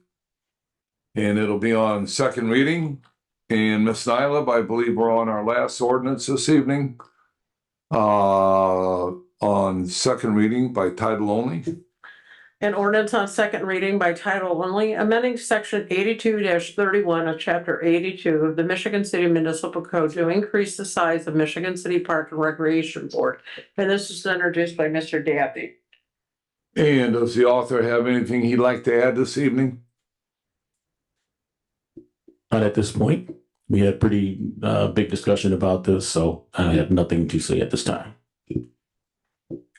And it'll be on second reading. And Ms. Nyla, I believe we're on our last ordinance this evening. On second reading by title only. An ordinance on second reading by title only, amending section 82-31 of chapter 82 of the Michigan City Municipal Code to increase the size of Michigan City Park and Recreation Board. And this is introduced by Mr. Dabney. And does the author have anything he'd like to add this evening? Not at this point. We had pretty big discussion about this, so I have nothing to say at this time.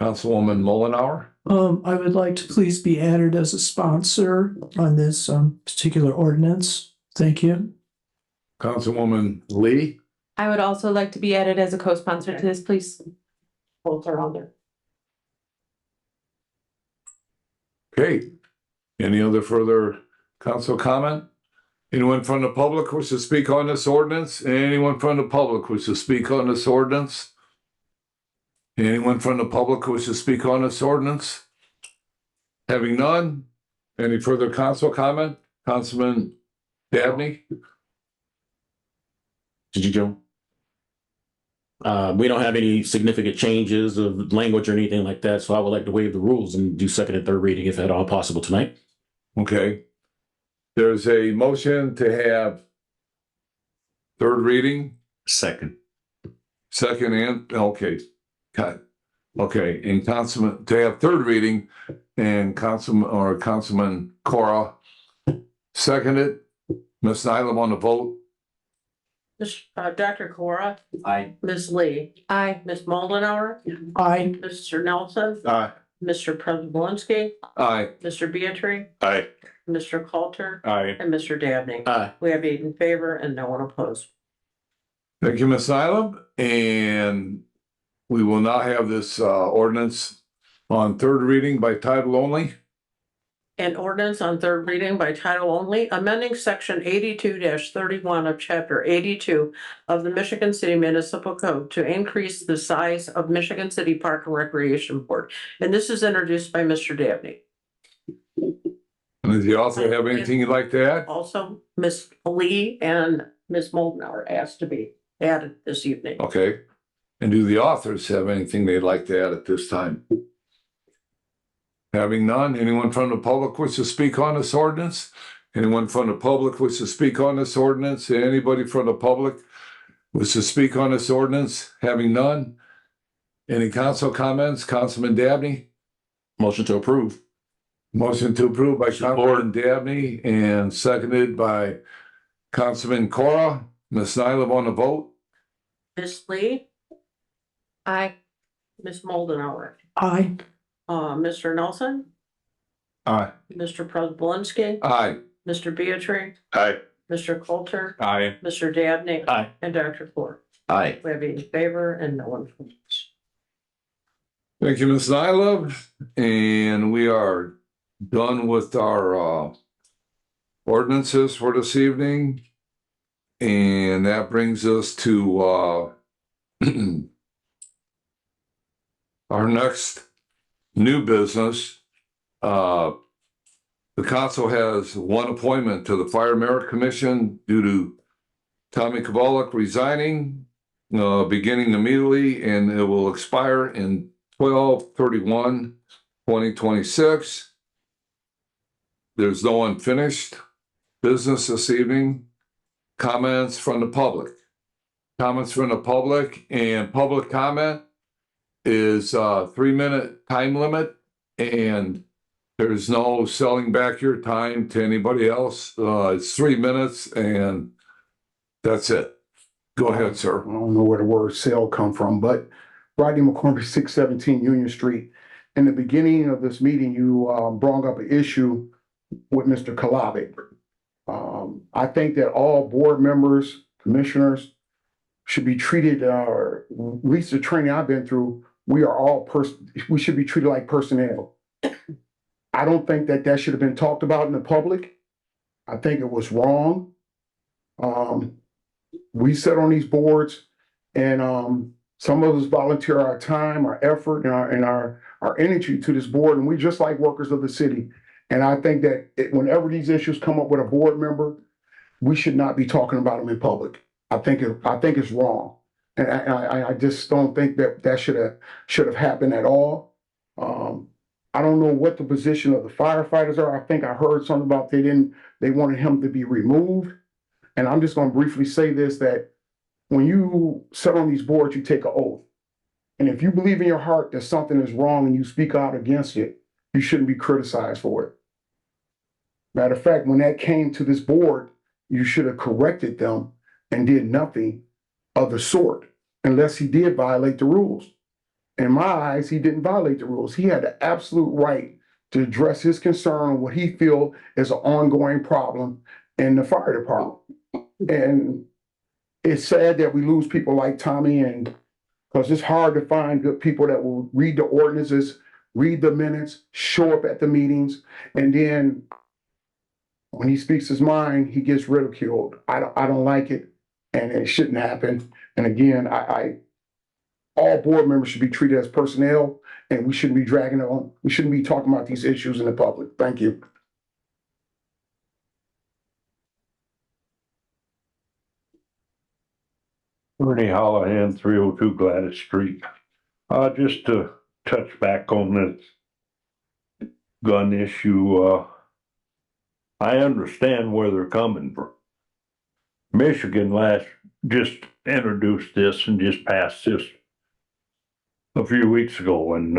Councilwoman Mullenhour? I would like to please be added as a sponsor on this particular ordinance. Thank you. Councilwoman Lee? I would also like to be added as a co-sponsor to this, please. Both are on there. Okay. Any other further council comment? Anyone from the public wish to speak on this ordinance? Anyone from the public wish to speak on this ordinance? Anyone from the public wish to speak on this ordinance? Having none, any further council comment? Councilman Dabney? Did you, Joe? We don't have any significant changes of language or anything like that, so I would like to waive the rules and do second and third reading if at all possible tonight. Okay. There's a motion to have third reading. Second. Second and, okay. Cut. Okay, and Councilman, to have third reading and Councilman Cora seconded. Ms. Nylam on the vote. Dr. Cora? Aye. Ms. Lee? Aye. Ms. Moldenauer? Aye. Mr. Nelson? Aye. Mr. Preselinski? Aye. Mr. Beatry? Aye. Mr. Coulter? Aye. And Mr. Dabney? Aye. We have 8 in favor and no one opposed. Thank you, Ms. Nylam. And we will now have this ordinance on third reading by title only. An ordinance on third reading by title only, amending section 82-31 of chapter 82 of the Michigan City Municipal Code to increase the size of Michigan City Park and Recreation Board. And this is introduced by Mr. Dabney. Does the author have anything you'd like to add? Also, Ms. Lee and Ms. Moldenauer asked to be added this evening. Okay. And do the authors have anything they'd like to add at this time? Having none, anyone from the public wish to speak on this ordinance? Anyone from the public wish to speak on this ordinance? Anybody from the public wish to speak on this ordinance? Having none? Any council comments? Councilman Dabney? Motion to approve. Motion to approve by Councilman Dabney and seconded by Councilman Cora. Ms. Nylam on the vote. Ms. Lee? Aye. Ms. Moldenauer? Aye. Mr. Nelson? Aye. Mr. Preselinski? Aye. Mr. Beatry? Aye. Mr. Coulter? Aye. Mr. Dabney? Aye. And Dr. Cora? Aye. We have 8 in favor and no one opposed. Thank you, Ms. Nylam. And we are done with our ordinances for this evening. And that brings us to our next new business. The council has one appointment to the Fire Merit Commission due to Tommy Kovalik resigning, beginning immediately, and it will expire in 12/31/2026. There's no unfinished business this evening. Comments from the public. Comments from the public, and public comment is a 3-minute time limit, and there's no selling back your time to anybody else. It's 3 minutes and that's it. Go ahead, sir. I don't know where the word sale come from, but Rodney McCormick, 617 Union Street. In the beginning of this meeting, you brought up an issue with Mr. Kalabic. I think that all board members, commissioners should be treated, at least the training I've been through, we should be treated like personnel. I don't think that that should have been talked about in the public. I think it was wrong. We sit on these boards and some of us volunteer our time, our effort, and our energy to this board, and we just like workers of the city. And I think that whenever these issues come up with a board member, we should not be talking about them in public. I think it's wrong, and I just don't think that should have happened at all. I don't know what the position of the firefighters are. I think I heard something about they wanted him to be removed. And I'm just going to briefly say this, that when you sit on these boards, you take an oath. And if you believe in your heart that something is wrong and you speak out against it, you shouldn't be criticized for it. Matter of fact, when that came to this board, you should have corrected them and did nothing of the sort, unless he did violate the rules. In my eyes, he didn't violate the rules. He had the absolute right to address his concern on what he feels is an ongoing problem in the fire department. And it's sad that we lose people like Tommy, and because it's hard to find good people that will read the ordinances, read the minutes, show up at the meetings, and then when he speaks his mind, he gets ridiculed. I don't like it, and it shouldn't happen. And again, all board members should be treated as personnel, and we shouldn't be dragging it on. We shouldn't be talking about these issues in the public. Thank you. Ernie Hollahan, 302 Gladys Street. Just to touch back on this gun issue, I understand where they're coming from. Michigan just introduced this and just passed this a few weeks ago when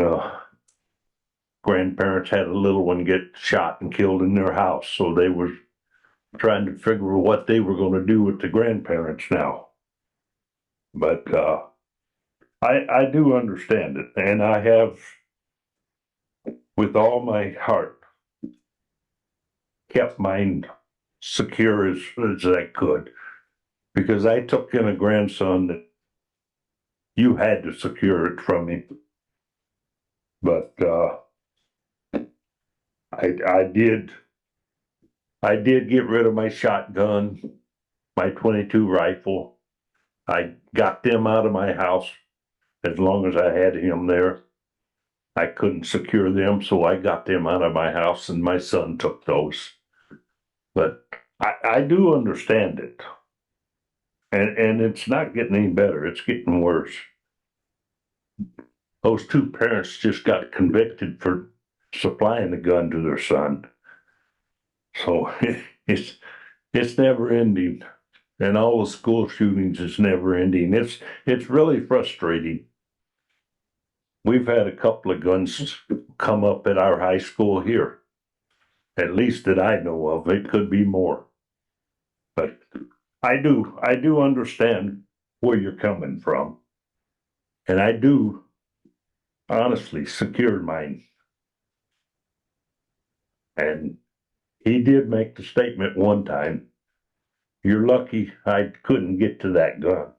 grandparents had a little one get shot and killed in their house. So they were trying to figure what they were going to do with the grandparents now. But I do understand it, and I have, with all my heart, kept mine secure as I could, because I took in a grandson that you had to secure it from him. But I did get rid of my shotgun, my .22 rifle. I got them out of my house as long as I had him there. I couldn't secure them, so I got them out of my house, and my son took those. But I do understand it. And it's not getting any better, it's getting worse. Those two parents just got convicted for supplying a gun to their son. So it's never ending. And all the school shootings is never ending. It's really frustrating. We've had a couple of guns come up at our high school here, at least that I know of. It could be more, but I do understand where you're coming from, and I do honestly secure mine. And he did make the statement one time, "You're lucky I couldn't get to that gun."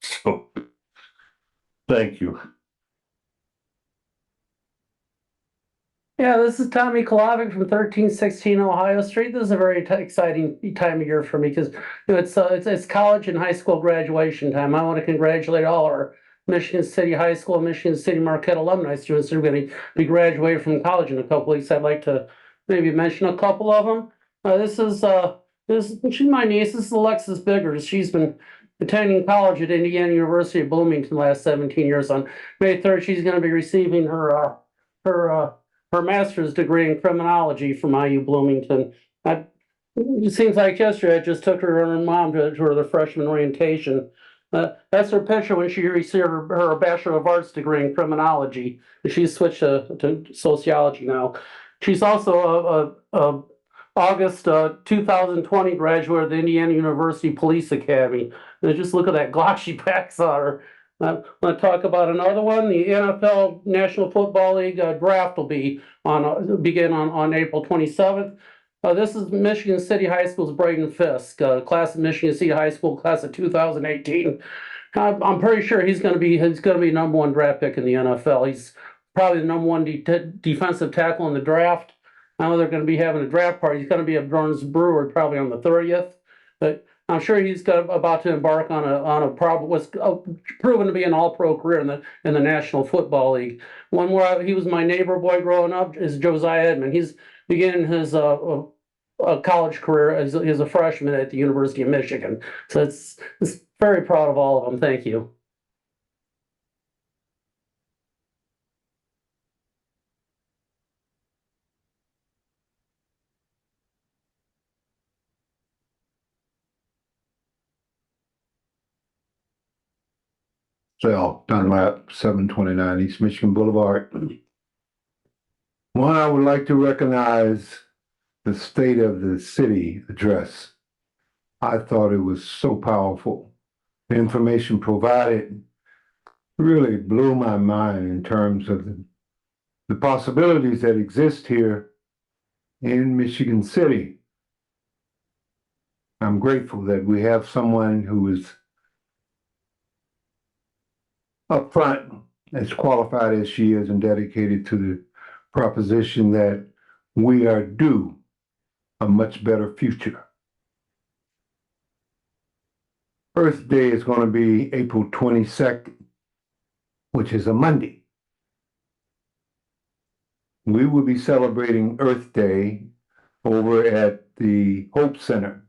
So, thank you. Yeah, this is Tommy Kolovic from 1316 Ohio Street. This is a very exciting time of year for me because it's college and high school graduation time. I want to congratulate all our Michigan City High School, Michigan City Marquette alumni students who are going to be graduating from college in a couple weeks. I'd like to maybe mention a couple of them. She's my niece. This is Alexis Biggers. She's been attending college at Indiana University of Bloomington the last 17 years. On May 3rd, she's going to be receiving her master's degree in criminology from IU Bloomington. It seems like yesterday I just took her and her mom to her freshman orientation. That's her picture when she received her Bachelor of Arts degree in criminology. She's switched to sociology now. She's also a August 2020 graduate of the Indiana University Police Academy. And just look at that Glock she packs on her. I want to talk about another one. The NFL National Football League draft will begin on April 27th. This is Michigan City High School's Braden Fisk, class of Michigan City High School, class of 2018. I'm pretty sure he's going to be number one draft pick in the NFL. He's probably the number one defensive tackle in the draft. I know they're going to be having a draft party. He's going to be at Burns Brewer probably on the 30th, but I'm sure he's about to embark on what's proven to be an all-pro career in the National Football League. One more, he was my neighbor boy growing up, is Josiah Edmond. He's beginning his college career as a freshman at the University of Michigan. So it's very proud of all of them. Thank you. So, Dunlap, 729 East Michigan Boulevard. One, I would like to recognize the State of the City address. I thought it was so powerful. The information provided really blew my mind in terms of the possibilities that exist here in Michigan City. I'm grateful that we have someone who is up front, as qualified as she is and dedicated to the proposition that we are due a much better future. Earth Day is going to be April 22nd, which is a Monday. We will be celebrating Earth Day over at the Hope Center.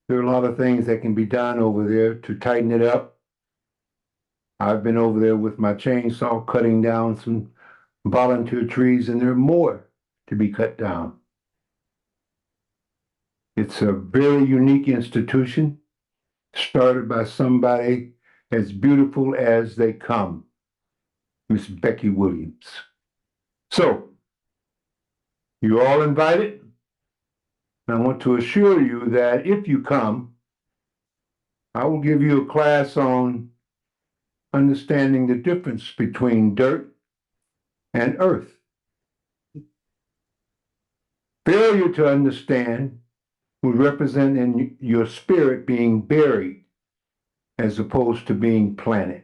There are a lot of things that can be done over there to tighten it up. I've been over there with my chainsaw cutting down some volunteer trees, and there are more to be cut down. It's a very unique institution, started by somebody as beautiful as they come, Miss Becky Williams. So, you're all invited. I want to assure you that if you come, I will give you a class on understanding the difference between dirt and earth. Failure to understand would represent in your spirit being buried as opposed to being planted.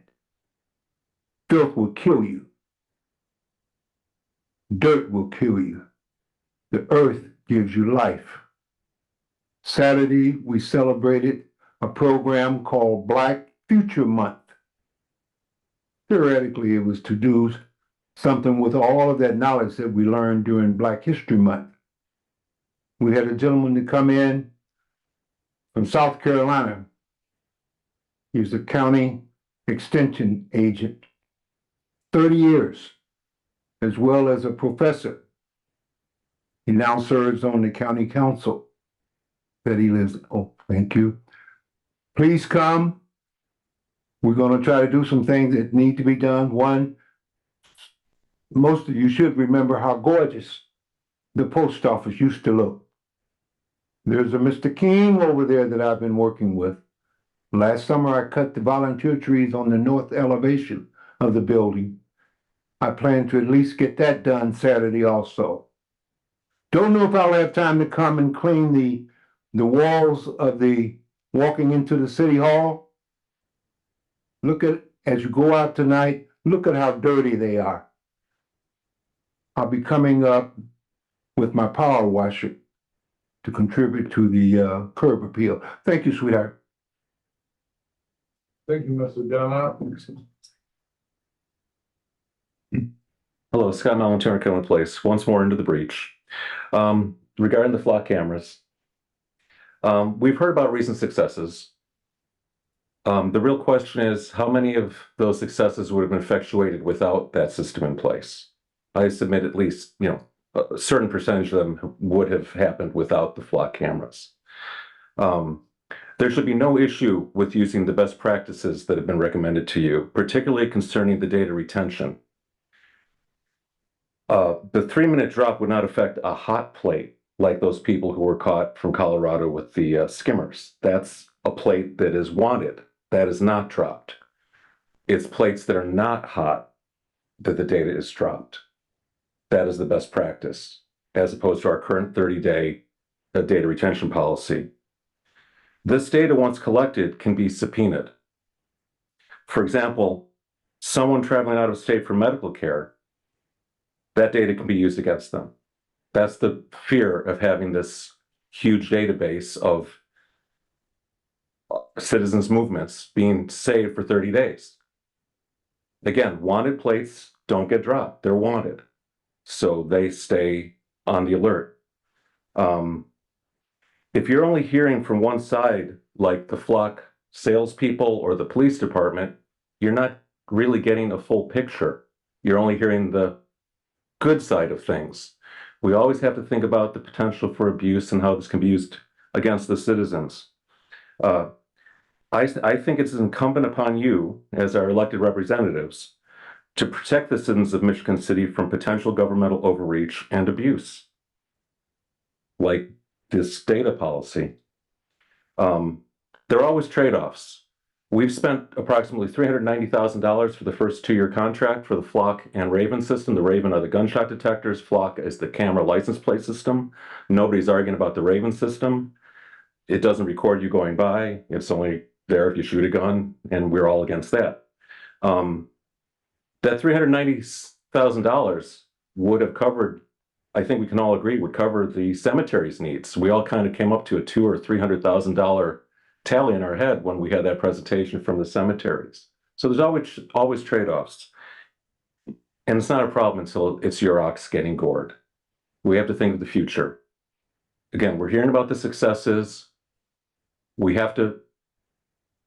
Filth will kill you. Dirt will kill you. The earth gives you life. Saturday, we celebrated a program called Black Future Month. Theoretically, it was to do something with all of that knowledge that we learned during Black History Month. We had a gentleman to come in from South Carolina. He was a county extension agent, 30 years, as well as a professor. He now serves on the county council that he lives in. Oh, thank you. Please come. We're going to try to do some things that need to be done. One, most of you should remember how gorgeous the post office used to look. There's a Mr. King over there that I've been working with. Last summer, I cut the volunteer trees on the north elevation of the building. I plan to at least get that done Saturday also. Don't know if I'll have time to come and clean the walls of the walking into the city hall. Look at, as you go out tonight, look at how dirty they are. I'll be coming up with my power washer to contribute to the curb appeal. Thank you, sweetheart. Thank you, Mr. Dunlap. Hello, Scott Mellon, 200 Kenwood Place. Once more into the breach. Regarding the flock cameras, we've heard about recent successes. The real question is, how many of those successes would have been effectuated without that system in place? I submit at least, a certain percentage of them would have happened without the flock cameras. There should be no issue with using the best practices that have been recommended to you, particularly concerning the data retention. The 3-minute drop would not affect a hot plate like those people who were caught from Colorado with the skimmers. That's a plate that is wanted. That is not dropped. It's plates that are not hot that the data is dropped. That is the best practice. as opposed to our current 30-day data retention policy. This data, once collected, can be subpoenaed. For example, someone traveling out of state for medical care, that data can be used against them. That's the fear of having this huge database of citizens' movements being saved for 30 days. Again, wanted plates don't get dropped. They're wanted. So they stay on the alert. If you're only hearing from one side, like the flock salespeople or the police department, you're not really getting a full picture. You're only hearing the good side of things. We always have to think about the potential for abuse and how this can be used against the citizens. I think it's incumbent upon you, as our elected representatives, to protect the citizens of Michigan City from potential governmental overreach and abuse, like this data policy. There are always trade-offs. We've spent approximately $390,000 for the first 2-year contract for the Flock and Raven system. The Raven are the gunshot detectors. Flock is the camera license plate system. Nobody's arguing about the Raven system. It doesn't record you going by. It's only there if you shoot a gun, and we're all against that. That $390,000 would have covered, I think we can all agree, would cover the cemetery's needs. We all kind of came up to a $200,000 or $300,000 tally in our head when we had that presentation from the cemeteries. So there's always trade-offs. And it's not a problem until it's your ox getting gored. We have to think of the future. Again, we're hearing about the successes. We have to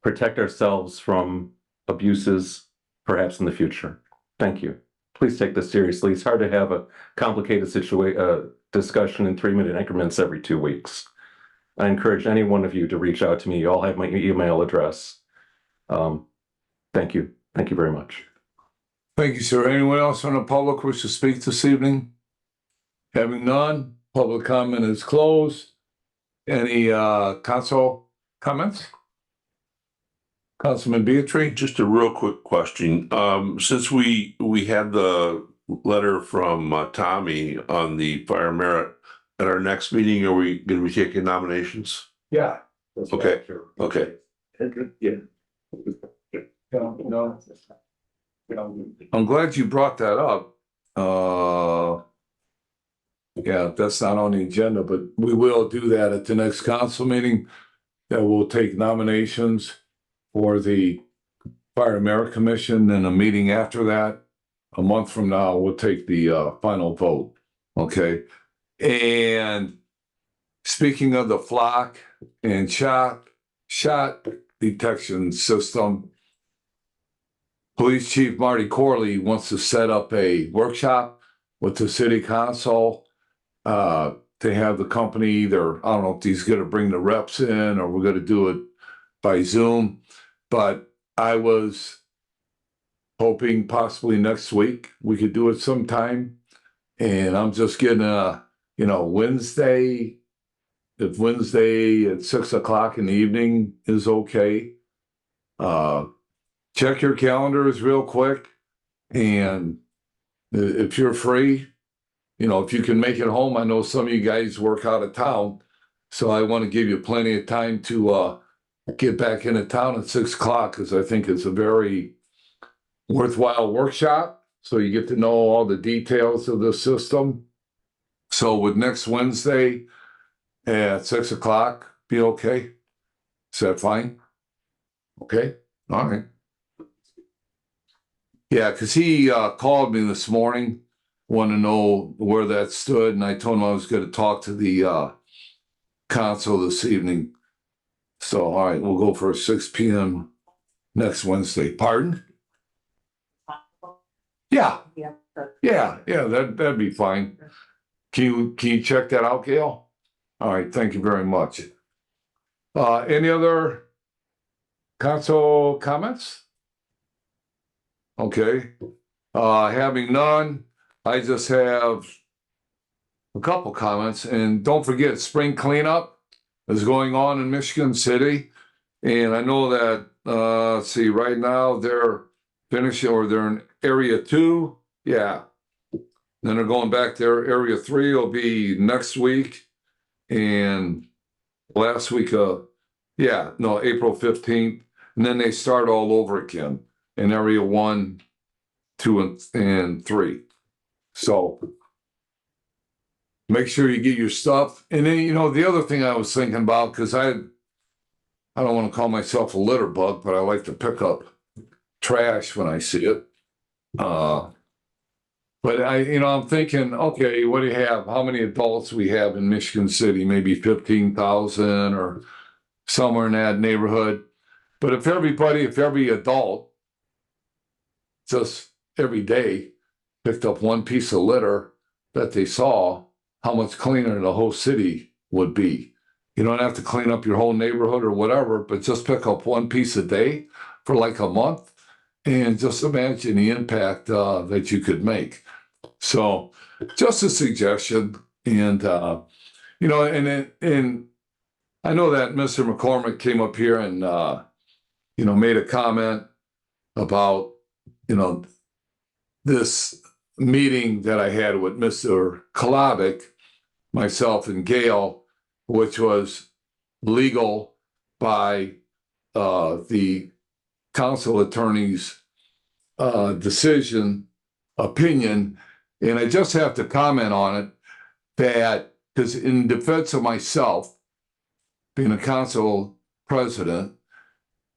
protect ourselves from abuses, perhaps in the future. Thank you. Please take this seriously. It's hard to have a complicated discussion in 3-minute increments every 2 weeks. I encourage any one of you to reach out to me. You all have my email address. Thank you. Thank you very much. Thank you, sir. Anyone else from the public wish to speak this evening? Having none, public comment is closed. Any council comments? Councilman Beatrice? Just a real quick question. Since we had the letter from Tommy on the fire merit, at our next meeting, are we going to be taking nominations? Yeah. Okay. Okay. Yeah. No. I'm glad you brought that up. Yeah, that's not on the agenda, but we will do that at the next council meeting. That will take nominations for the Fire Merit Commission, and a meeting after that, a month from now, we'll take the final vote. Okay. And speaking of the flock and shot detection system, Police Chief Marty Corley wants to set up a workshop with the city council. They have the company either, I don't know if he's going to bring the reps in or we're going to do it by Zoom, but I was hoping possibly next week we could do it sometime. And I'm just getting Wednesday, if Wednesday at 6 o'clock in the evening is okay. Check your calendars real quick. And if you're free, if you can make it home, I know some of you guys work out of town. So I want to give you plenty of time to get back into town at 6 o'clock, because I think it's a very worthwhile workshop. So you get to know all the details of the system. So would next Wednesday at 6 o'clock be okay? Is that fine? Okay, all right. Yeah, because he called me this morning, wanted to know where that stood, and I told him I was going to talk to the council this evening. So, all right, we'll go for 6 p.m. next Wednesday. Pardon? Yeah, that'd be fine. Can you check that out, Gail? All right, thank you very much. Any other council comments? Okay. Having none, I just have a couple comments. And don't forget, spring cleanup is going on in Michigan City. And I know that, let's see, right now they're finishing, or they're in area 2. Yeah. Then they're going back to area 3 will be next week. And last week, April 15th. And then they start all over again in area 1, 2, and 3. So make sure you get your stuff. And then, the other thing I was thinking about, because I don't want to call myself a litter bug, but I like to pick up trash when I see it. But I'm thinking, okay, what do you have? How many adults we have in Michigan City? Maybe 15,000 or somewhere in that neighborhood. But if every adult, just every day, picked up one piece of litter that they saw, how much cleaner the whole city would be. You don't have to clean up your whole neighborhood or whatever, but just pick up one piece a day for like a month. And just imagine the impact that you could make. So just a suggestion. And, and I know that Mr. McCormick came up here and, made a comment about, this meeting that I had with Mr. Kalabic, myself and Gail, which was legal by the council attorney's opinion. And I just have to comment on it that, because in defense of myself, being a council president,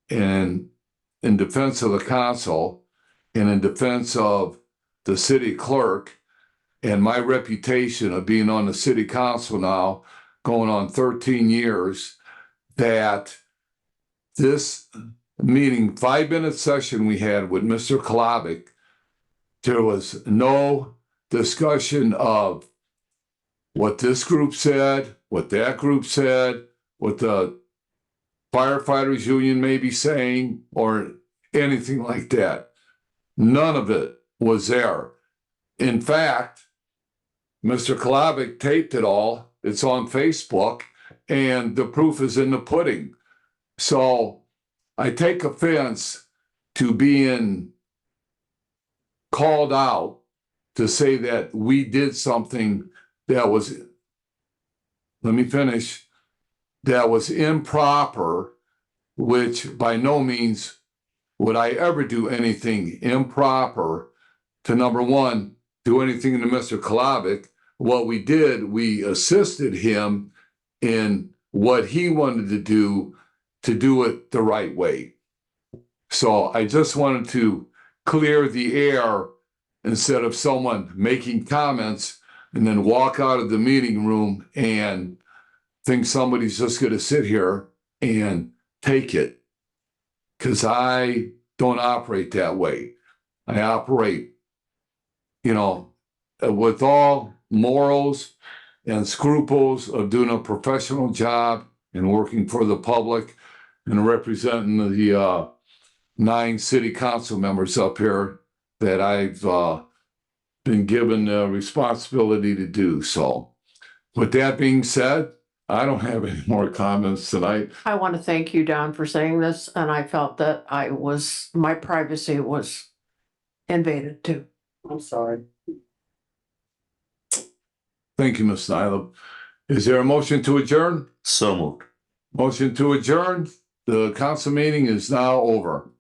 and in defense of the council, and in defense of the city clerk, and my reputation of being on the city council now, going on 13 years, that this meeting, 5-minute session we had with Mr. Kalabic, there was no discussion of what this group said, what that group said, what the firefighters union may be saying, or anything like that. None of it was there. In fact, Mr. Kalabic taped it all. It's on Facebook, and the proof is in the pudding. So I take offense to being called out to say that we did something that was, let me finish, that was improper, which by no means would I ever do anything improper to, number one, do anything to Mr. Kalabic. What we did, we assisted him in what he wanted to do it the right way. So I just wanted to clear the air instead of someone making comments and then walk out of the meeting room and think somebody's just going to sit here and take it. Because I don't operate that way. I operate, with all morals and scruples of doing a professional job and working for the public and representing the 9 city council members up here that I've been given the responsibility to do. So with that being said, I don't have any more comments tonight. I want to thank you, Don, for saying this, and I felt that my privacy was invaded too. I'm sorry. Thank you, Ms. Nyla. Is there a motion to adjourn? So moved. Motion to adjourn. The council meeting is now over.